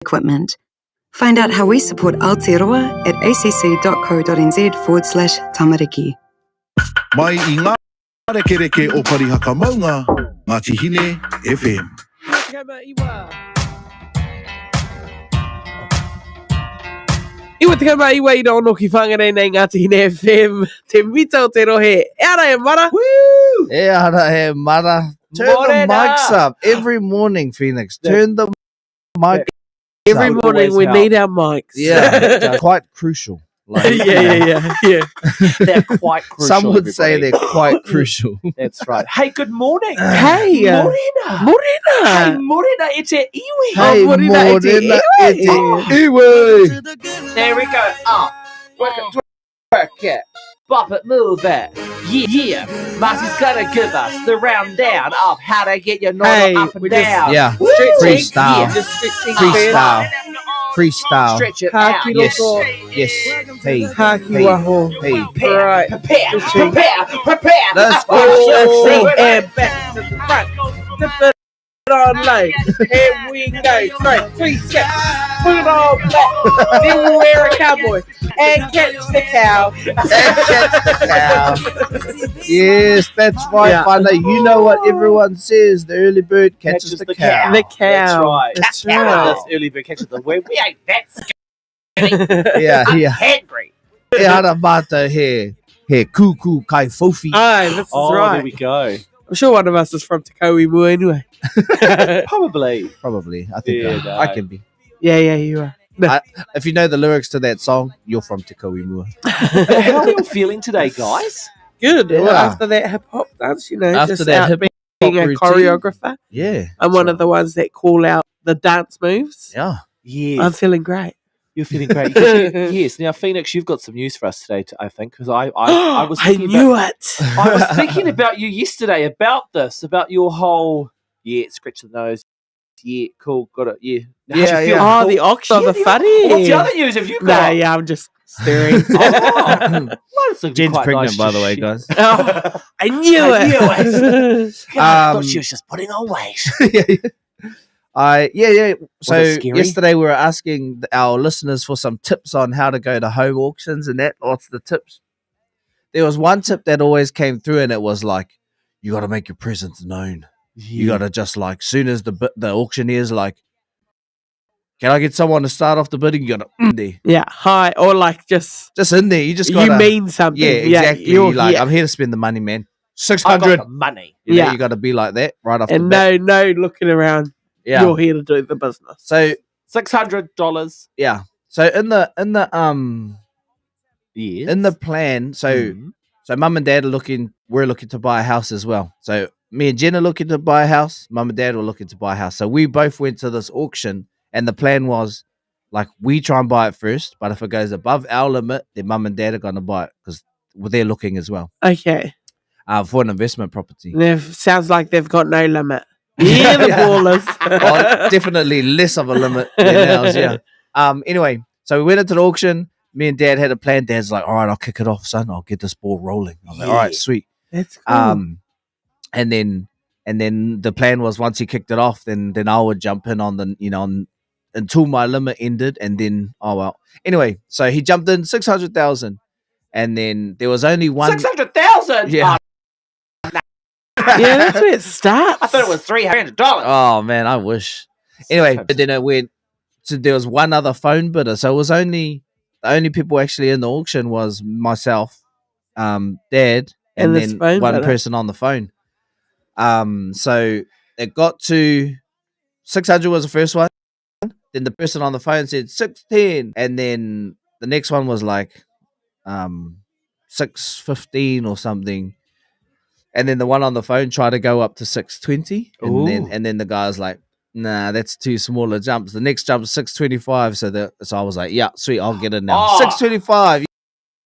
equipment. Find out how we support Aotearoa at acc.co.nz/tamariki. Mai i ngā rekereke o Parihaka Maunga, Ngāti Hine FM. Iwa te kama iwa i no ki whangarei nei Ngāti Hine FM. Te mita o te rohe. E ara e mara. Woo! E ara he mara. Turn the mics up every morning, Phoenix. Turn the mic Every morning we need our mics. Yeah, quite crucial. Like, yeah. They're quite crucial. Some would say everybody. they're quite crucial. That's right. Hey, good morning. Hey, Morena. Hey, Morena, it's a iwi. Hey, Morena, Morena, iti iwi. There we go. Up. Work it. Bop it, move it. Yeah. Marty's gonna give us the rundown of how to get your noddle up and down. Yeah, freestyle. Yeah, just stretching Freestyle. Stretch it Haki out. loko. Yes. Hey. Haki Hey. waho. Hey. Right. Prepare. Let's go. And back to the front. Flip it on low. Here we go. Straight. 3 steps. Put it on back. Then we'll wear a cowboy. And catch the cow. Yes, that's right, Yeah. Whana. You know what everyone says. The early bird catches the cow. The cow. That's right. That's That's right. early bird catches the wind. We ain't that Yeah, yeah. hungry. E ara mātou he kuku kai fofi. Aye, this is Oh, there right. we go. I'm sure one of us is from Te Kauimua anyway. Probably. Probably. I think Yeah, I no. can be. Yeah, you are. If you know the lyrics to that song, you're from Te Kauimua. How are you feeling today, guys? Good. Well, Yeah. after that hip hop dance, After just that out hip-hop being a routine. choreographer. Yeah. I'm one of the ones that call out the dance moves. Yeah. Yeah. I'm feeling great. You're feeling great. Yes. Now, Phoenix, you've got some news for us today, I think, because I was I thinking knew about, it. I was thinking about you yesterday, about your whole, scratch the nose. Yeah, cool, got it, yeah. How'd you Yeah, feel? yeah. Oh, the auction of the funny. What's the other news have you Nah, got? yeah, I'm just staring. Oh, well, it's gonna be Jen's quite pregnant, nice by to the way, share. guys. Oh, I knew I it. knew it. God, I thought she Um, was just putting on weight. Yeah. So Was it scary? yesterday we were asking our listeners for some tips on how to go to home auctions and that. What's the tips? There was one tip that always came through, and it was like, you got to make your presence known. You got to just like, soon as the auctioneer's like, can I get someone to start off the bidding? You got to in there, Yeah, hi. Or like just in there. You just got you mean something. yeah, exactly. you're Like, here. I'm here to spend the money, man. I got 600. the money. Yeah. You got to be like that right off the And bat. no looking around. Yeah. You're here to do the business. So $600. yeah. So in the Yes. in the plan, so mum and dad we're looking to buy a house as well. So me and Jen are looking to buy a house. Mum and dad were looking to buy a house. So we both went to this auction, and the plan was like, we try and buy it first, but if it goes above our limit, then mum and dad are going to buy it because they're looking as well Okay. for an investment property. Sounds like they've got no limit. Yeah, the ballers. Oh, definitely less of a limit than ours, yeah. Anyway, so we went into the auction. Me and dad had a plan. Dad's like, all right, I'll kick it off, son. I'll get this ball rolling. I was like, all right, sweet. That's cool. And then the plan was, once he kicked it off, then I would jump in on the, until my limit ended, and then anyway, so he jumped in 600,000, and then there was only one 600,000. Yeah. Yeah, that's where it starts. I thought it was $300. Oh man, I wish. Anyway, but then it went. So there was one other phone bidder. So it was the only people actually in the auction was myself, Dad, and And this then phone one bidder. person on the phone. So it got to 600 was the first one. Then the person on the phone said 610, and then the next one was like 615 or something. And then the one on the phone tried to go up to 620, and then the guy's like, nah, that's too small a jumps. The next jump's 625. So I was like, yeah, sweet, I'll get it now. Oh. 625.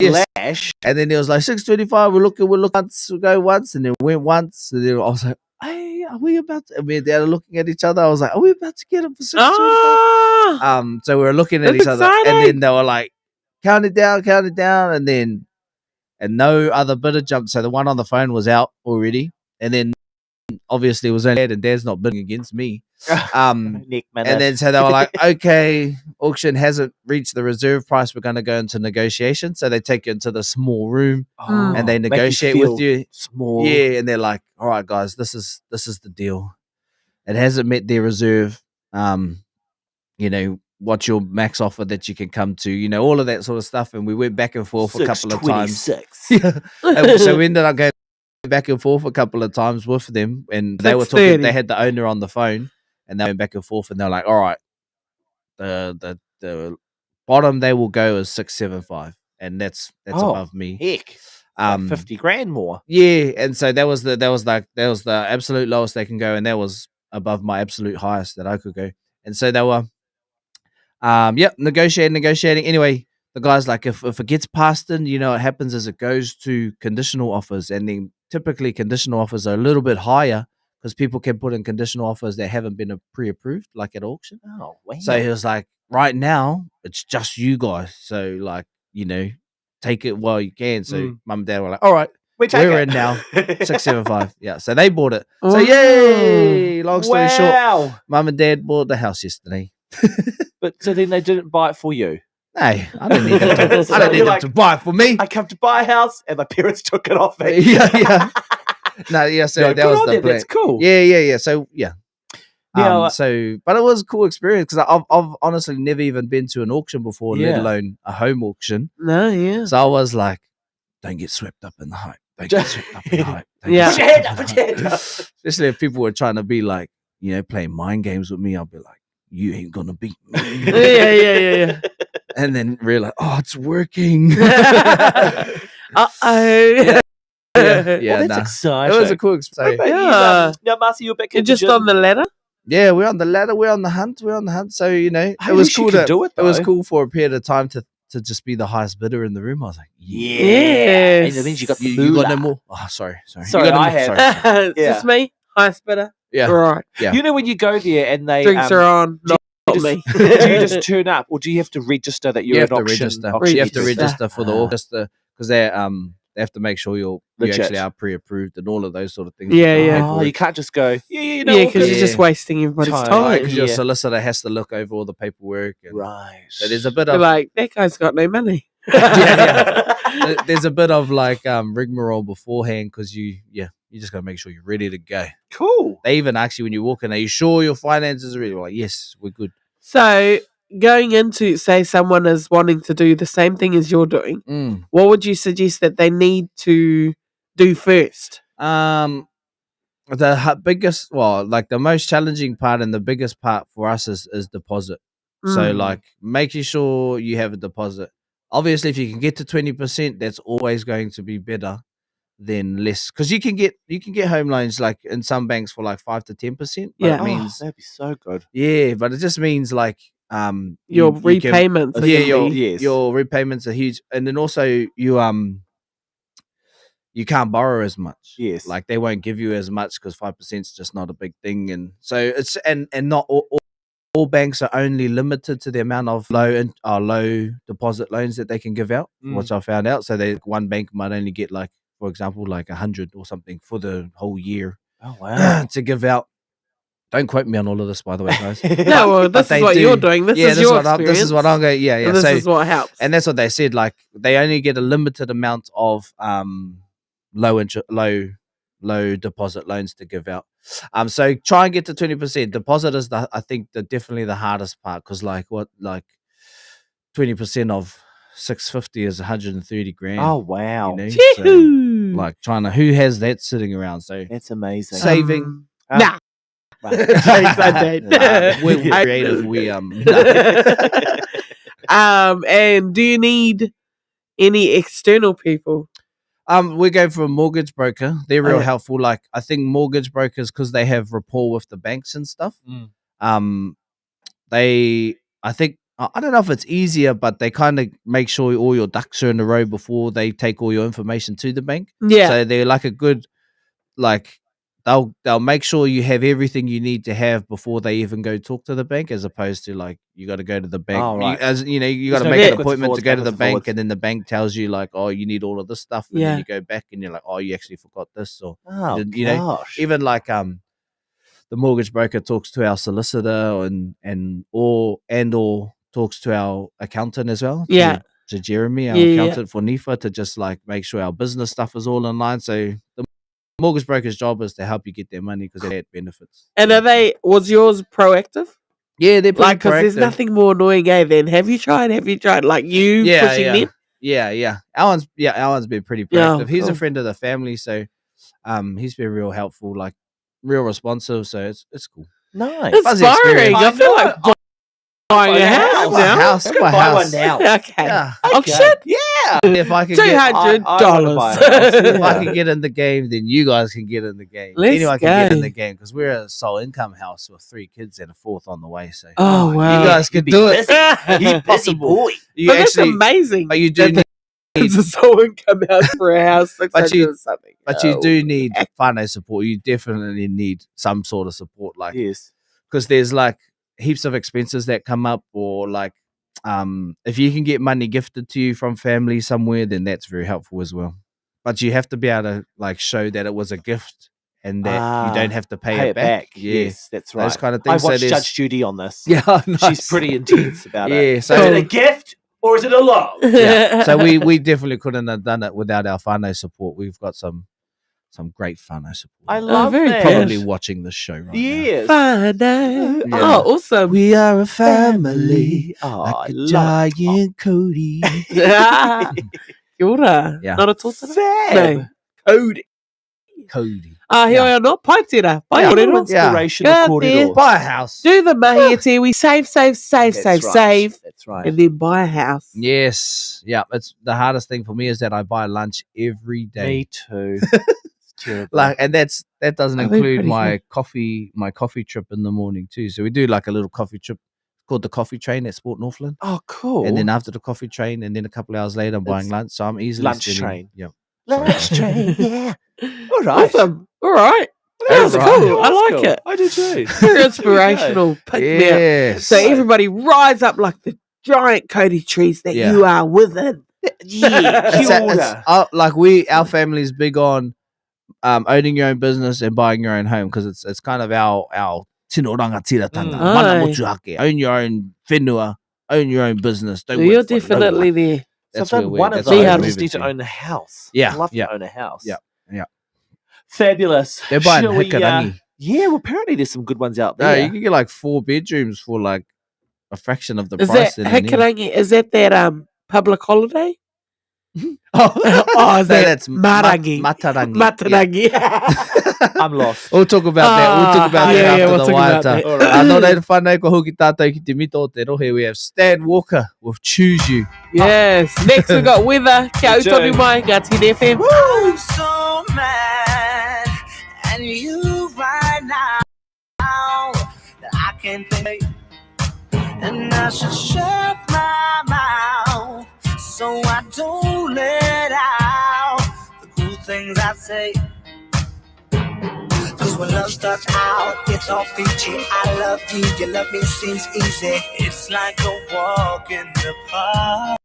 Yes. Lash. And then it was like 625. We'll look once, we'll go once, and then we went once. And then I was like, hey, are we about to? And me and Dad are looking at each other. I was like, are we about to get him for 625? Ah, So we were looking at That's each other, exciting. and then they were like, count it down, and no other bidder jumped. So the one on the phone was out already, and then obviously it was only Dad, and Dad's not bidding against me. Nick And then so they were like, okay, auction hasn't reached the reserve price. We're going to go into negotiation. So they take you into the small room and they negotiate with you. Small. Yeah, and they're like, all right, guys, this is the deal. It hasn't met their reserve. You know, what's your max offer that you can come to? You know, all of that sort of stuff. And we went back and forth a couple of times. Yeah. And so we ended up going back and forth a couple of times with them, and they were talking. They had the owner on the phone, and they went back and forth, and they're like, "All right, the bottom they will go is 675, and that's above me. Heck, like 50 grand more. Yeah, and so that was the absolute lowest they can go, and that was above my absolute highest that I could go. And so they were, negotiating. Anyway, the guy's like, if it gets past in, you know, what happens is it goes to conditional offers, and then typically conditional offers are a little bit higher because people can put in conditional offers that haven't been pre-approved, like at auction. Oh, wow. So he was like, right now it's just you guys, so like, you know, take it while you can. So mum and dad were like, all right, we're in now. 675. Yeah, so they bought it. So yay! Long story short, mum and dad bought the house yesterday. But so then they didn't buy it for you. No, I don't need them to, I don't need them to buy it for me. I come to buy a house and my parents took it off me. Yeah. No, yeah, so that was the plan. That's cool. Yeah. So yeah. Now, But it was a cool experience because I've honestly never even been to an auction before, let alone a home auction. No, yeah. So I was like, don't get swept up in the hype. Don't get swept up in the hype. Put your hand up, put your hand up. Especially if people were trying to be like, you know, playing mind games with me, I'll be like, you ain't gonna beat me. Yeah. And then realize, oh, it's working. Uh-oh. Yeah, That's exciting. It was a cool experience. Yeah. Now, Marcy, you're back You're in just on the ladder? Yeah, we're on the ladder. We're on the hunt. So, you know, Hey, it was at least you cool could do it, was though. cool for a period of time to just be the highest bidder in the room. I was like, Yes. And that means you got the you got moolah. no more. Oh, sorry. Sorry, You got no I more. have. Sorry. It's just me, highest bidder. Yeah. Right. Yeah. You know when you go there and they Drinks are on, not me. do you just turn up, or do you have to register that you're You have an to auction? register. auction You have to user? register for the auction because they have to make sure you Legit. actually are pre-approved and all of those sort of things. Yeah. Oh, you can't just go. Yeah, Yeah, because you're Yeah. just wasting everybody's Time. time. Because your Yeah. solicitor has to look over all the paperwork. And Right. So there's a bit They're of like, that guy's got no money. there's a bit of like rigmarole beforehand because you just got to make sure you're ready to go. Cool. They even ask you when you walk in, are you sure your finances are ready? We're like, yes, we're good. So, going into, say, someone is wanting to do the same thing as you're doing, what would you suggest that they need to do first? The most challenging part and the biggest part for us is deposit. So like making sure you have a deposit. Obviously, if you can get to 20%, that's always going to be better than less, because you can get home loans like in some banks for like 5 to 10%. Yeah. It means that'd be so good. yeah, but it just means like Your you can- repayments. are gonna be- Yes. your repayments are huge, and then also you can't borrow as much. Yes. Like they won't give you as much because 5% is just not a big thing, and so it's and not all banks are only limited to the amount of low deposit loans that they can give out, which I found out. So one bank might only get like, for example, like 100 or something for the whole year Oh wow. to give out. Don't quote me on all of this, by the way, guys. No, well, But this they is what do. you're doing. This is your experience. This is what I'm going. Yeah. And this So is what helps. and that's what they said. Like they only get a limited amount of low deposit loans to give out. So try and get to 20%. Deposit is definitely the hardest part, because like 20% of 650 is 130 grand. Oh wow. You know? Yee-hoo! Like trying to, who has that sitting around? So That's amazing. saving. Nah. Right. We're creative. We And do you need any external people? we go for a mortgage broker. They're real Oh, yeah. helpful. Like I think mortgage brokers, because they have rapport with the banks and stuff. I don't know if it's easier, but they kind of make sure all your ducks are in a row before they take all your information to the bank. Yeah. So they're like a good they'll make sure you have everything you need to have before they even go talk to the bank, as opposed to like you got to go to the bank. Oh, right. You got There's to no make an backwards appointment forwards, to go to the backwards bank, forwards. and then the bank tells you like, oh, you need all of this stuff, and Yeah. then you go back and you're like, oh, you actually forgot this, or Oh, you know, gosh. even like the mortgage broker talks to our solicitor or talks to our accountant as well. Yeah. To Jeremy, our Yeah. accountant for NIFA, to just like make sure our business stuff is all in line. So the mortgage broker's job is to help you get their money because they had benefits. And was yours proactive? Yeah, they're pretty Like, because there's proactive. nothing more annoying, then have you tried? Like you pushing them? Yeah. Alan's been pretty Yeah, proactive. He's a cool. friend of the family, so he's been real helpful, like real responsive. So it's cool. Nice. Fuzzy Inspiring. experience. I feel like buying a house My now. house, Go my buy house. one now. Okay. Yeah. Oh Okay. shit! Yeah. If I could get, $200. I wanna buy a house, if I yeah. can get in the game, then you guys can get in the game. Let's Anyone can get in go. the game because we're a sole income house with 3 kids and a 4th on the way. So Oh wow! you guys can You'd be do it. busy. You busy boy. You But that's actually, amazing. but you do need, It's a sole income house for a house. But you- or something. but you Oh. do need finance support. You definitely need some sort of support, like Yes. because there's like heaps of expenses that come up, or like if you can get money gifted to you from family somewhere, then that's very helpful as well. But you have to be able to like show that it was a gift and that you don't have to pay it back. Yeah, Yes, that's right. those kind of I things. So watched there's- Judge Judy on this. Yeah, She's nice. pretty intense about it. Yeah, Is so it a gift or is it a loan? yeah, so we definitely couldn't have done it without our whānau support. We've got some great whānau support. I love very that. good. Probably watching this show right Yes. Whānau. Yeah. Oh, awesome. We are a family. Oh, I like a love it. giant Cody. Kia ora. Yeah. Not at all today. Fab. No. Cody. Cody. Here I am, not Paitera. Pai Yeah. orero. Inspirational Yeah. corridor. Buy a house. Do the mahi te we save, That's right. save, That's right. and then buy a house. Yes. Yeah. It's the hardest thing for me is that I buy lunch every day. Me too. It's terrible. Like, and that doesn't Oh, they're include pretty my good. coffee trip in the morning too. So we do like a little coffee trip called the Coffee Train at Sport Northland. oh, cool. And then after the coffee train, and then a couple hours later, I'm buying It's lunch. So I'm easily lunch spending- train. Yeah. lunch train. Yeah. All right. Awesome. All right. That's That's right. cool. I That's like cool. it. I do too. Very inspirational. Pick me up. Yes. So everybody rise up like the giant Cody trees that Yeah. you are within. Yeah. It's Kia a- it's- ora. like our family is big on owning your own business and buying your own home because it's kind of our tino rangatiratanga. Mana Aye. motuhake. Own your own whenua, own your own business. Don't So work you're for no definitely one. there. So That's I've where done we're- one of that's those. where I we're just need to moving own a house. Yeah, I'd love yeah. to own a house. Yeah, yeah. Fabulous. They're buying Shall we, Hikarangi. yeah, well, apparently there's some good ones out No, there. you can get like 4 bedrooms for like a fraction of the Is price. that in here. Hikarangi? Is that public holiday? Oh, is that Marangi? Matarangi. Matarangi. I'm lost. We'll talk about that. We'll talk about yeah, that yeah, after we'll the talk about waiata. that. All right. No reira whanau ko hoki tātou ki te mito o te rohe. We have Stan Walker with Choose You. Yes. Next we got weather. Kia We do. utonu mai. Ngā Tīne FM. I'm so mad at you right now that I can't think, and I should shut my mouth so I don't let out the cool things I say. Cause when love starts out, it's all peachy. I love you, you love me, seems easy. It's like a walk in the park.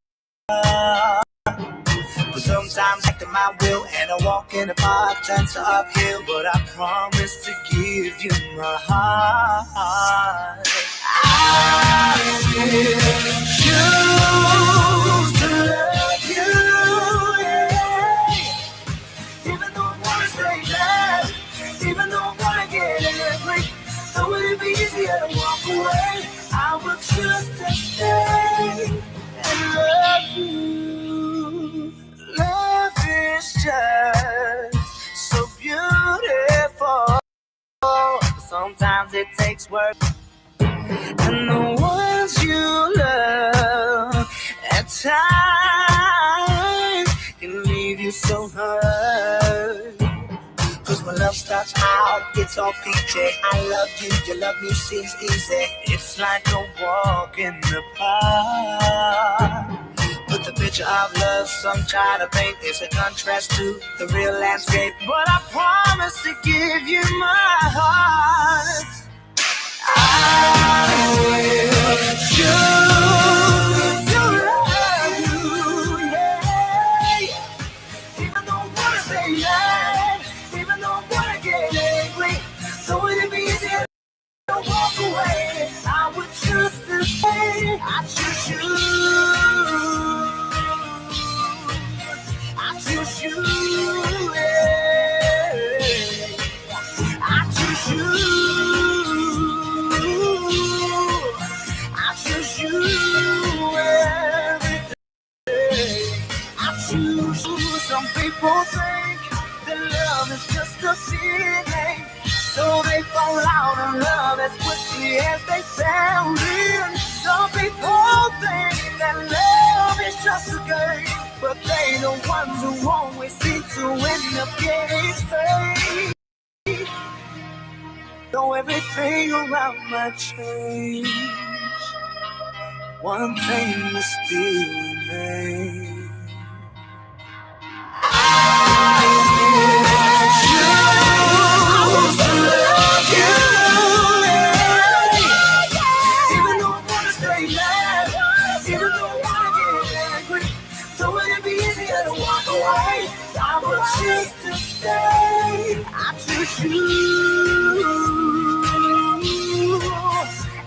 But sometimes I act in my will and I walk in the park turns to uphill. But I promise to give you my heart. I will choose to love you, yeah. Even though I wanna stay mad, even though I wanna get angry, though it'd be easier to walk away, I will choose to stay and love you. Love is just so beautiful. Sometimes it takes work, and the ones you love at times can leave you so hurt. Cause when love starts out, it's all peachy. I love you, you love me, seems easy. It's like a walk in the park. But The picture of love some try to paint is a contrast to the real landscape. But I promise to give you my heart. I will choose to love you, yeah. Even though I wanna stay mad, even though I wanna get angry, so would it be easier to walk away? I would choose to stay. I choose you. I choose you. Yeah. I choose you. I choose you every day. I choose you. Some people think that love is just a feeling, so they fall out of love as quickly as they fell in. Some people think that love is just a game, but they the ones who always seem to end up getting saved. Though everything around might change, one thing will still remain.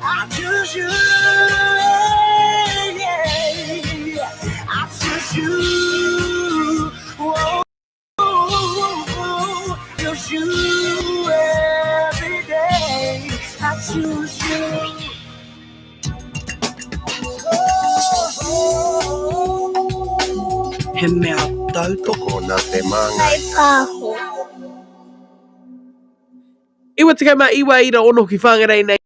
I choose you. Yeah. I choose you. Whoa. Choose you every day. I choose you. He mea tautoko na te manga. Iwa te kaima iwa ira ono ki whangarei nei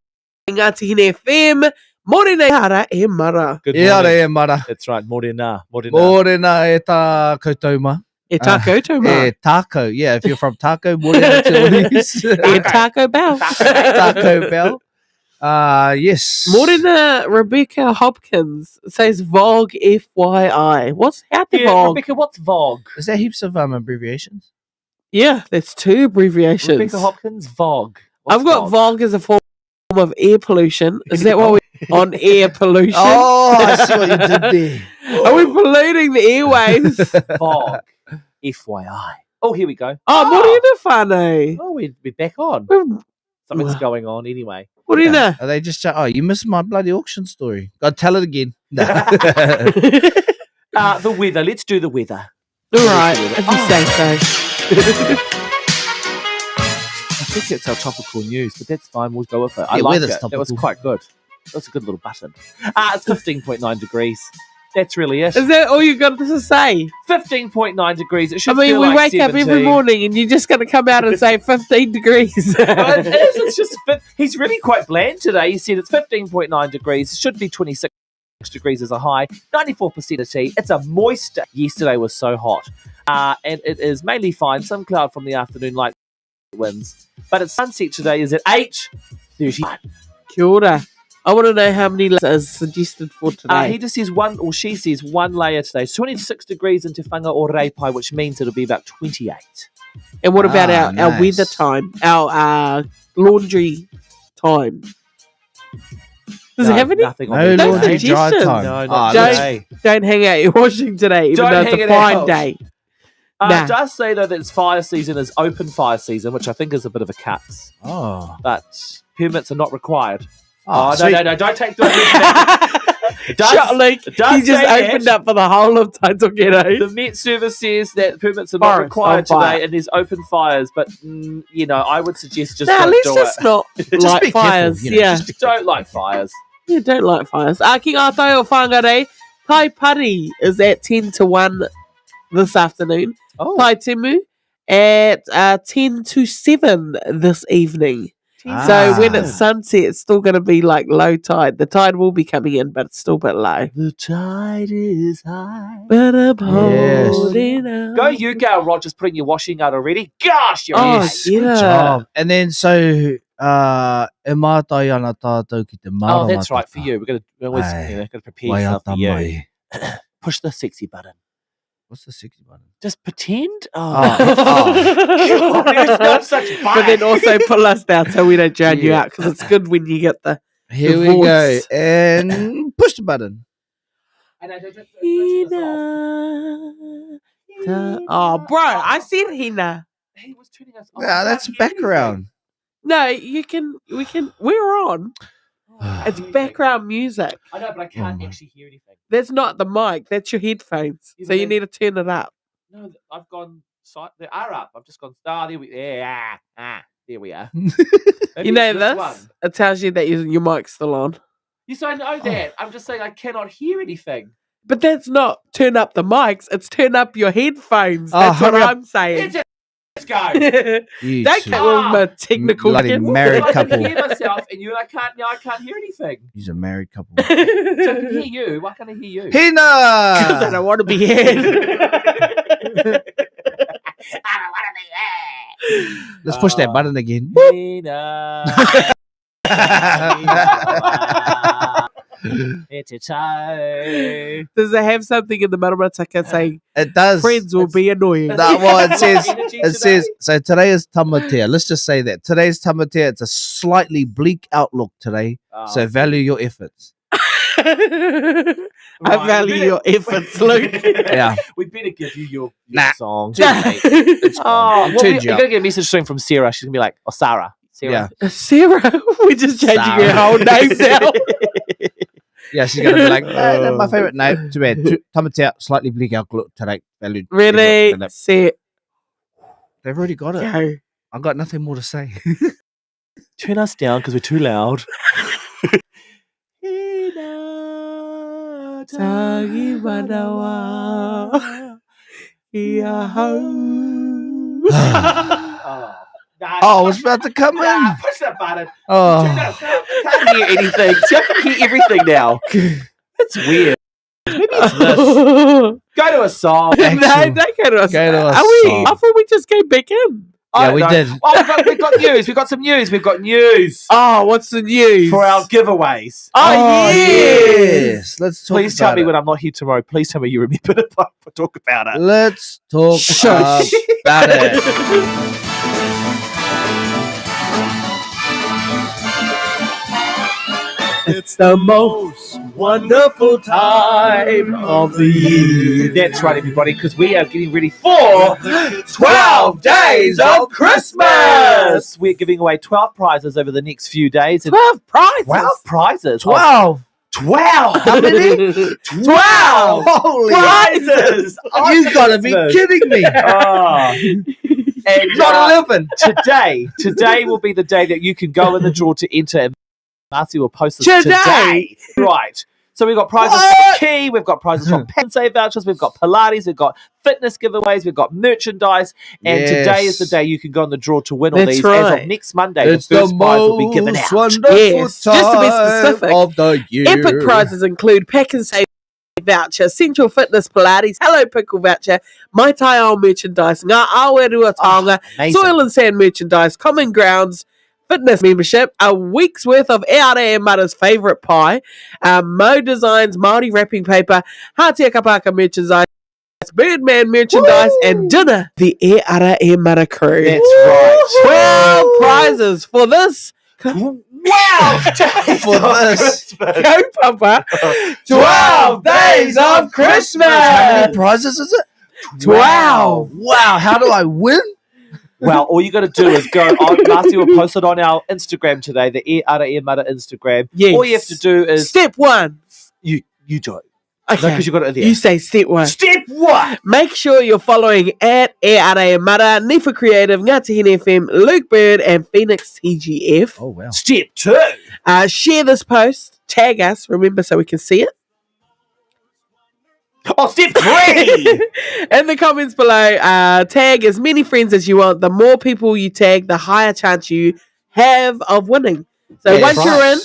Ngāti Hine FM. Mōre nei hara e mara. Good E ara morning. e mara. That's right, morena. Mōrena e tā koutou ma. E tākoutou mā. E Taco. Yeah, if you're from Taco, mōrena te onis. E Taco Bell. Taco Bell. Yes. Morena Rebecca Hopkins says Vogue FYI. How the Yeah, Vogue? Rebecca, what's Vogue? Is there heaps of abbreviations? Yeah, there's two abbreviations. Rebecca Hopkins, Vogue. What's I've got Vogue as a form of air pollution. Is that what we're on air pollution? Oh, I see what you did there. Are we polluting the airwaves? Vogue. FYI. Oh, here we go. Oh, Morena whānau. Oh, we're back on. Something's going on anyway. Morena. Are they just oh, you missed my bloody auction story. Gotta tell it again. No. The weather. Let's do the weather. All right, if you say so. I think it's our topical news, but that's fine. We'll go with it. I Yeah, like weather's it. That was topical. quite good. That's a good little button. It's 15.9 degrees. That's really it. Is that all you got to say? 15.9 degrees. It I should mean, feel we like wake up 17. every morning and you're just going to come out and say 15 degrees. Well, it is. It's just he's really quite bland today. He said it's 15.9 degrees. It should be 26 degrees as a high. 94% acidity. It's a moist day. Yesterday was so hot. And it is mainly fine. Some cloud from the afternoon, light winds. But its sunset today is at 8:31. Kia ora. I want to know how many layers is suggested for today. He just says one, or she says one layer today. It's 26 degrees in Te Whanga o Reipai, which means it'll be about 28. And what about our nice. weather time? Our laundry time? Does it have any? Nothing on No the laundry day. dry suggestions. time. No, Oh, not don't- today. Don't hang out your washing today, even Don't though it's hang a it fine out. day. It does say, though, that it's fire season is open fire season, which I think is a bit of a cut. Oh. But permits are not required. Oh, no, sweet. no, don't take the It does, Shot Luke, it does he just say opened that. up for the whole of Taitoketo. The Met Service says that permits are not Forest required on fire. today and there's open fires, but, I would suggest just Nah, don't let's do just it. not Just light be careful, fires. you know, Yeah. just be Don't like fires. Yeah, don't light fires. Ki ngā tai o whangarei, Tai Pari is at 10 to 1 this afternoon. Oh, Tai Temu at 10 to 7 this evening. Ah. So when it's sunset, it's still going to be like low tide. The tide will be coming in, but it's still a bit low. the tide is high. But I'm Yes. holding on. Go you, Gail Rogers, putting your washing out already. Gosh, you're Oh, Yes, yeah. good job. And then so e mātai ana tātou ki te Oh, mara that's right for you. We're gonna always Aye. gotta prepare Wai yourself ata for you. mai. push the sexy button. What's the 60 button? Just pretend. Oh. God, it's not such But then also pull us down so we don't drown you Yeah. out because it's good when you get the. Here The we go. voice. And push the button. Oh, bro, I said Hina. He was turning us off. Yeah, that's background. No, we're on. It's background music. I know, but I can't Oh. actually hear anything. That's not the mic. That's your headphones. Yeah, So but you then- need to turn it up. No, I've gone. They are up. I've just gone. There we. There we are. Maybe You know it's this? one. It tells you that your mic's still on. Yes, I know that. I'm just saying I cannot hear anything. But that's not turn up the mics. It's turn up your headphones. Oh, That's what hurry up. I'm saying. Let's go. You Don't two. come with my technical Bloody shit. married I can couple. hear myself, and you're like, I can't hear anything. He's a married couple. So I can hear you. Why can't I hear you? Because I Hina! don't want to be heard. Let's push that button again. Nina. It's a toe. Does it have something in the Maramataka saying It does. friends will be annoying? That one it says. Energy It today? says so. Today is Tamatea. Let's just say that today's Tamatea. It's a slightly bleak outlook today. Oh. So value your efforts. I Right, value we your efforts, Luke. Yeah. We better give you your Nah. song. It's Oh, gone. well, Turned you you're up. gonna get a message soon from Sarah. She's gonna be like, "Oh, Sarah, Yeah. Sarah, we're just changing Sarah. her whole name now. Yeah, she's gonna be like, that's my favorite name. Too bad. Tamatea, slightly bleak outlook today. Valued. Ready, efforts. set, They've already got it. go. I've got nothing more to say. turn us down because we're too loud." Tagi manawa, ia hau. Oh, I was about to come in. Push that button. Turn Oh, us up. I can't hear anything. See, I can hear everything now. It's weird. Maybe it's this. No, Go to a song. don't go to us. Go to a Are we? song. I thought we just came back in. yeah, I we know. did. Oh, we've got news. We've got some news. We've got news Oh, what's the news? for our giveaways. Oh, yes. Let's talk Please tell about me it. when I'm not here tomorrow. Please tell me you remember to talk about it. Let's talk Shush. about it. It's the most wonderful time of the year. That's right, everybody, because we are getting ready for 12 Days of Christmas. We're giving away 12 prizes over the next few days. 12 prizes. 12 prizes. 12. 12. How many? 12 Holy. prizes. You gotta be kidding me. Oh. And Not 11. today will be the day that you can go in the draw to enter, and Marcy will post this Today? today. Right. So we've got prizes What? from Key, we've got prizes from Pensay vouchers, we've got Pilates, we've got fitness giveaways, we've got merchandise, and today is the Yes. day you can go in the draw to win all That's these. As right. of next Monday, It's the the first prize will be given most out. wonderful Yes, just to be time specific. of the year. Epic prizes include Pack and Save voucher, Central Fitness Pilates, Hello Pickle voucher, Mai Tai Ao merchandise, Ngā Awerua Taonga, Amazing. Soil and Sand merchandise, Common Grounds fitness membership, a week's worth of E Ara e Mara's favourite pie, Mo Designs Māori wrapping paper, Hatia Kapaka merchandise, Birdman merchandise, and dinner. The E Ara e Mara crew. That's right. 12 prizes for this. Wow! For this. Go, Papa. 12 days of Christmas! How many prizes is it? 12. Wow, how do I win? Well, all you got to do is go on. Marcy will post it on our Instagram today, the E Ara e Mara Instagram. Yes. All you have to do is Step one. you do it. Okay. Because you got it there. You say step one. Step one. Make sure you're following at E Ara e Mara, Nifa Creative, Ngāti Hine FM, Luke Bird, and Phoenix TGF. Oh, wow. Step two. Share this post. Tag us, remember, so we can see it. Oh, step three. In the comments below, tag as many friends as you want. The more people you tag, the higher chance you have of winning. So That's once right. you're in,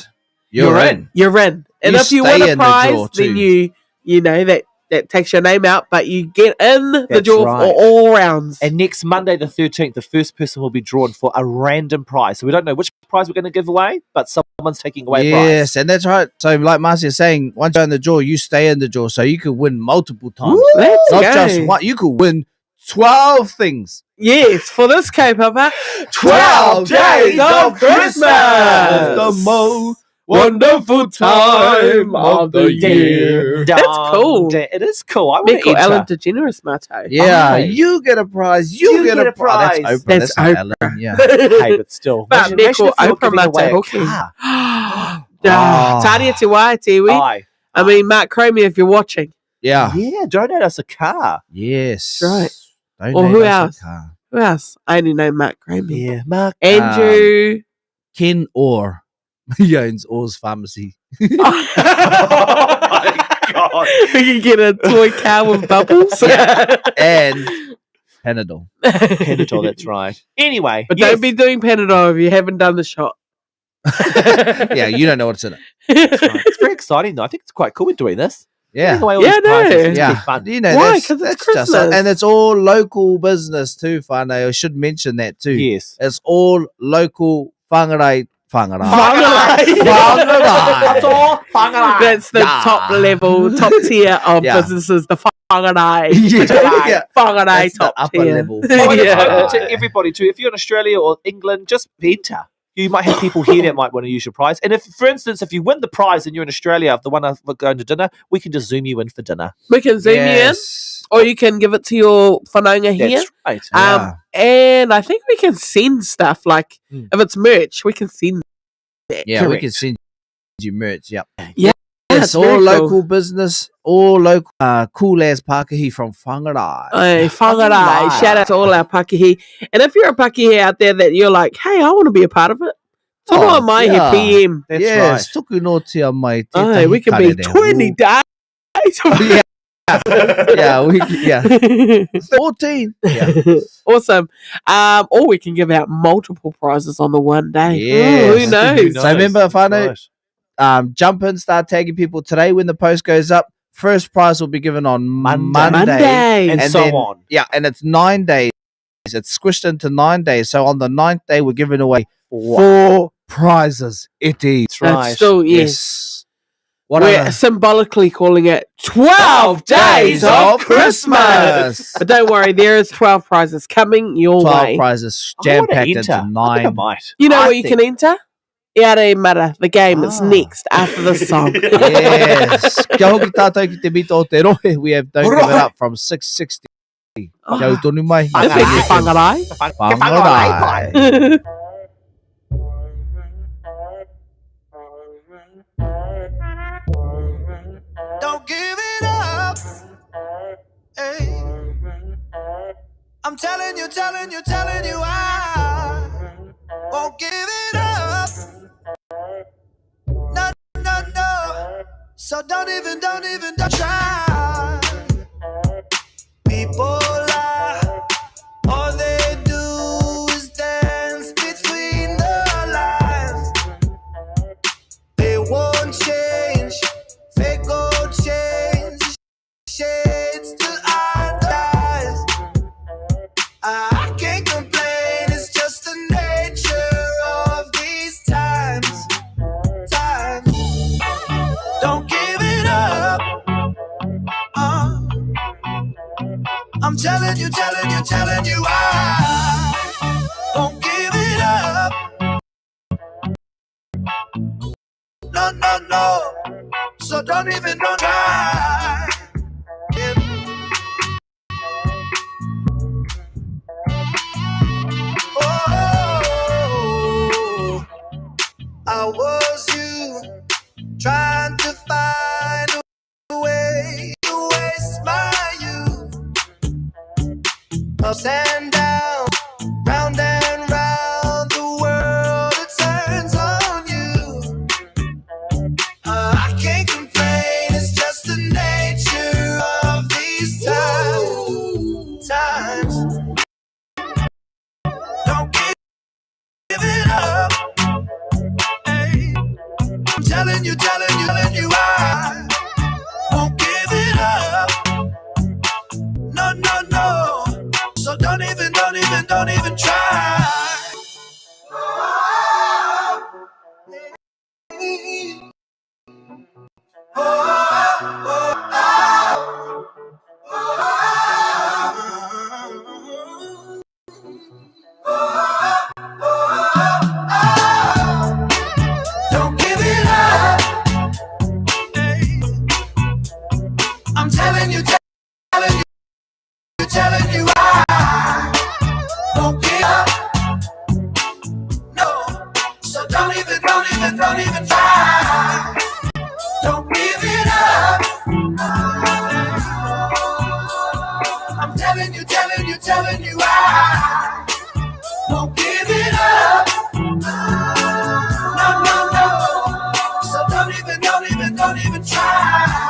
You're in. you're in. And You if you stay win a in the prize, draw too. then you know that that takes your name out, but you get in the That's draw right. for all rounds. And next Monday, the 13th, the first person will be drawn for a random prize. So we don't know which prize we're going to give away, but someone's taking away a prize. Yes, and that's right. So, like Marcia is saying, once you're in the draw, you stay in the draw, so you could win multiple times. Let's Not go. just one. You could win 12 things. Yes, for this K-Papa, 12 days of Christmas. The most wonderful time of the year. That's cool. It is cool. I want Nico to Ellen enter. DeGeneres, Mato. Yeah, Aye. you get a prize. You get a prize. prize. That's Oprah. That's That's not Oprah. Ellen. Yeah. Hey, but still. But imagine Nico if you're Oprah giving away a Hoki. car. Tadia te wai, Tiwi. Aye. I mean, Mark Cromie, if you're watching. Yeah. Yeah, donate us a car. Yes. Right. Don't Or name who us a else? car. Who else? I only know Mark Cromie. Yeah, Mark. Andrew. Ken Orr. He owns Orr's Pharmacy. Oh my God. We can get a toy car with bubbles. And Panadol. Panadol, that's right. Anyway, But yes. don't be doing Panadol if you haven't done the shot. Yeah, you don't know what's in it. That's right. It's very exciting, though. I think it's quite cool we're doing this. Yeah. Giving away all Yeah, these prizes. no. It's Yeah, really fun. you know, Why? that's, 'Cause it's that's just Christmas. and it's all local business too, whānau. I should mention that too. Yes. It's all local whangarai. Whangarai. That's all. Whangarai. That's the Yeah. top level, top tier of Yeah. businesses. The whangarai. Yeah. Whangarai That's the top upper tier. level. I want to Yeah. open to everybody too. If you're in Australia or England, just enter. You might have people here that might want to use your prize. And if, for instance, if you win the prize and you're in Australia, the one we're going to dinner, we can just zoom you in for dinner. We can zoom you in, Yes. or you can give it to your whanaunga here. That's right. Yeah. And I think we can send stuff like Mm. if it's merch, we can send. Yeah, we Correct. can send you merch. Yep. Yeah, It's it's all very cool. local business, all local. Cool as Pākehī from Whangarai. Hey, whangarai. Whangarai. Shout out to all our Pakihi. And if you're a Pakihi out there that you're like, hey, I want to be a part of it, come Oh, on, my yeah. PM. That's yes, right. tuku no tia mai. Hey, tētahi we can be karere. 20 days. Yeah. Yeah, 14. Yeah. Awesome. Or we can give out multiple prizes on the one day. Yes. Ooh, who knows? So remember, whānau, jump in, start tagging people today when the post goes up. First prize will be given on Monday. Monday. And, And so then- on. Yeah, and it's 9 days. It's squished into 9 days. So on the 9th day, we're giving away 4 prizes. It is. That's right. That's still, yes. What We're other- symbolically calling it 12 days of Christmas. But don't worry, there is 12 prizes coming your 12 way. prizes I jam wanna packed enter. into I think I 9. might. You know I what you think- can enter? Iare Mara, the game. It's Ah. next after the song. Yes. Kia hoki tātou ki te mito o te rohe. We have Don't Give It Up from 660. Kia Oh. tonu mai. I think it's whangarai. Whangarai. Don't give it up. Hey. I'm telling you, I won't give it up. No, no, no. So don't even try. People lie. All they do is dance between the lines. They won't change. Fake gold chains, shades to eyes. I can't complain, it's just the nature of these times. Don't give it up. I'm telling you, I won't give it up. No, no, no. So don't try. Yeah. Oh, I was you trying to find a way to waste my youth. Ups and downs, round and round, the world it turns on you. I can't complain, it's just the nature of these times. Don't give it up. Hey. I'm telling you, I won't give it up. I'm telling you, telling you I won't give up. No, so don't even try. Don't give it up. I'm telling you, I won't give it up. No. So don't even try.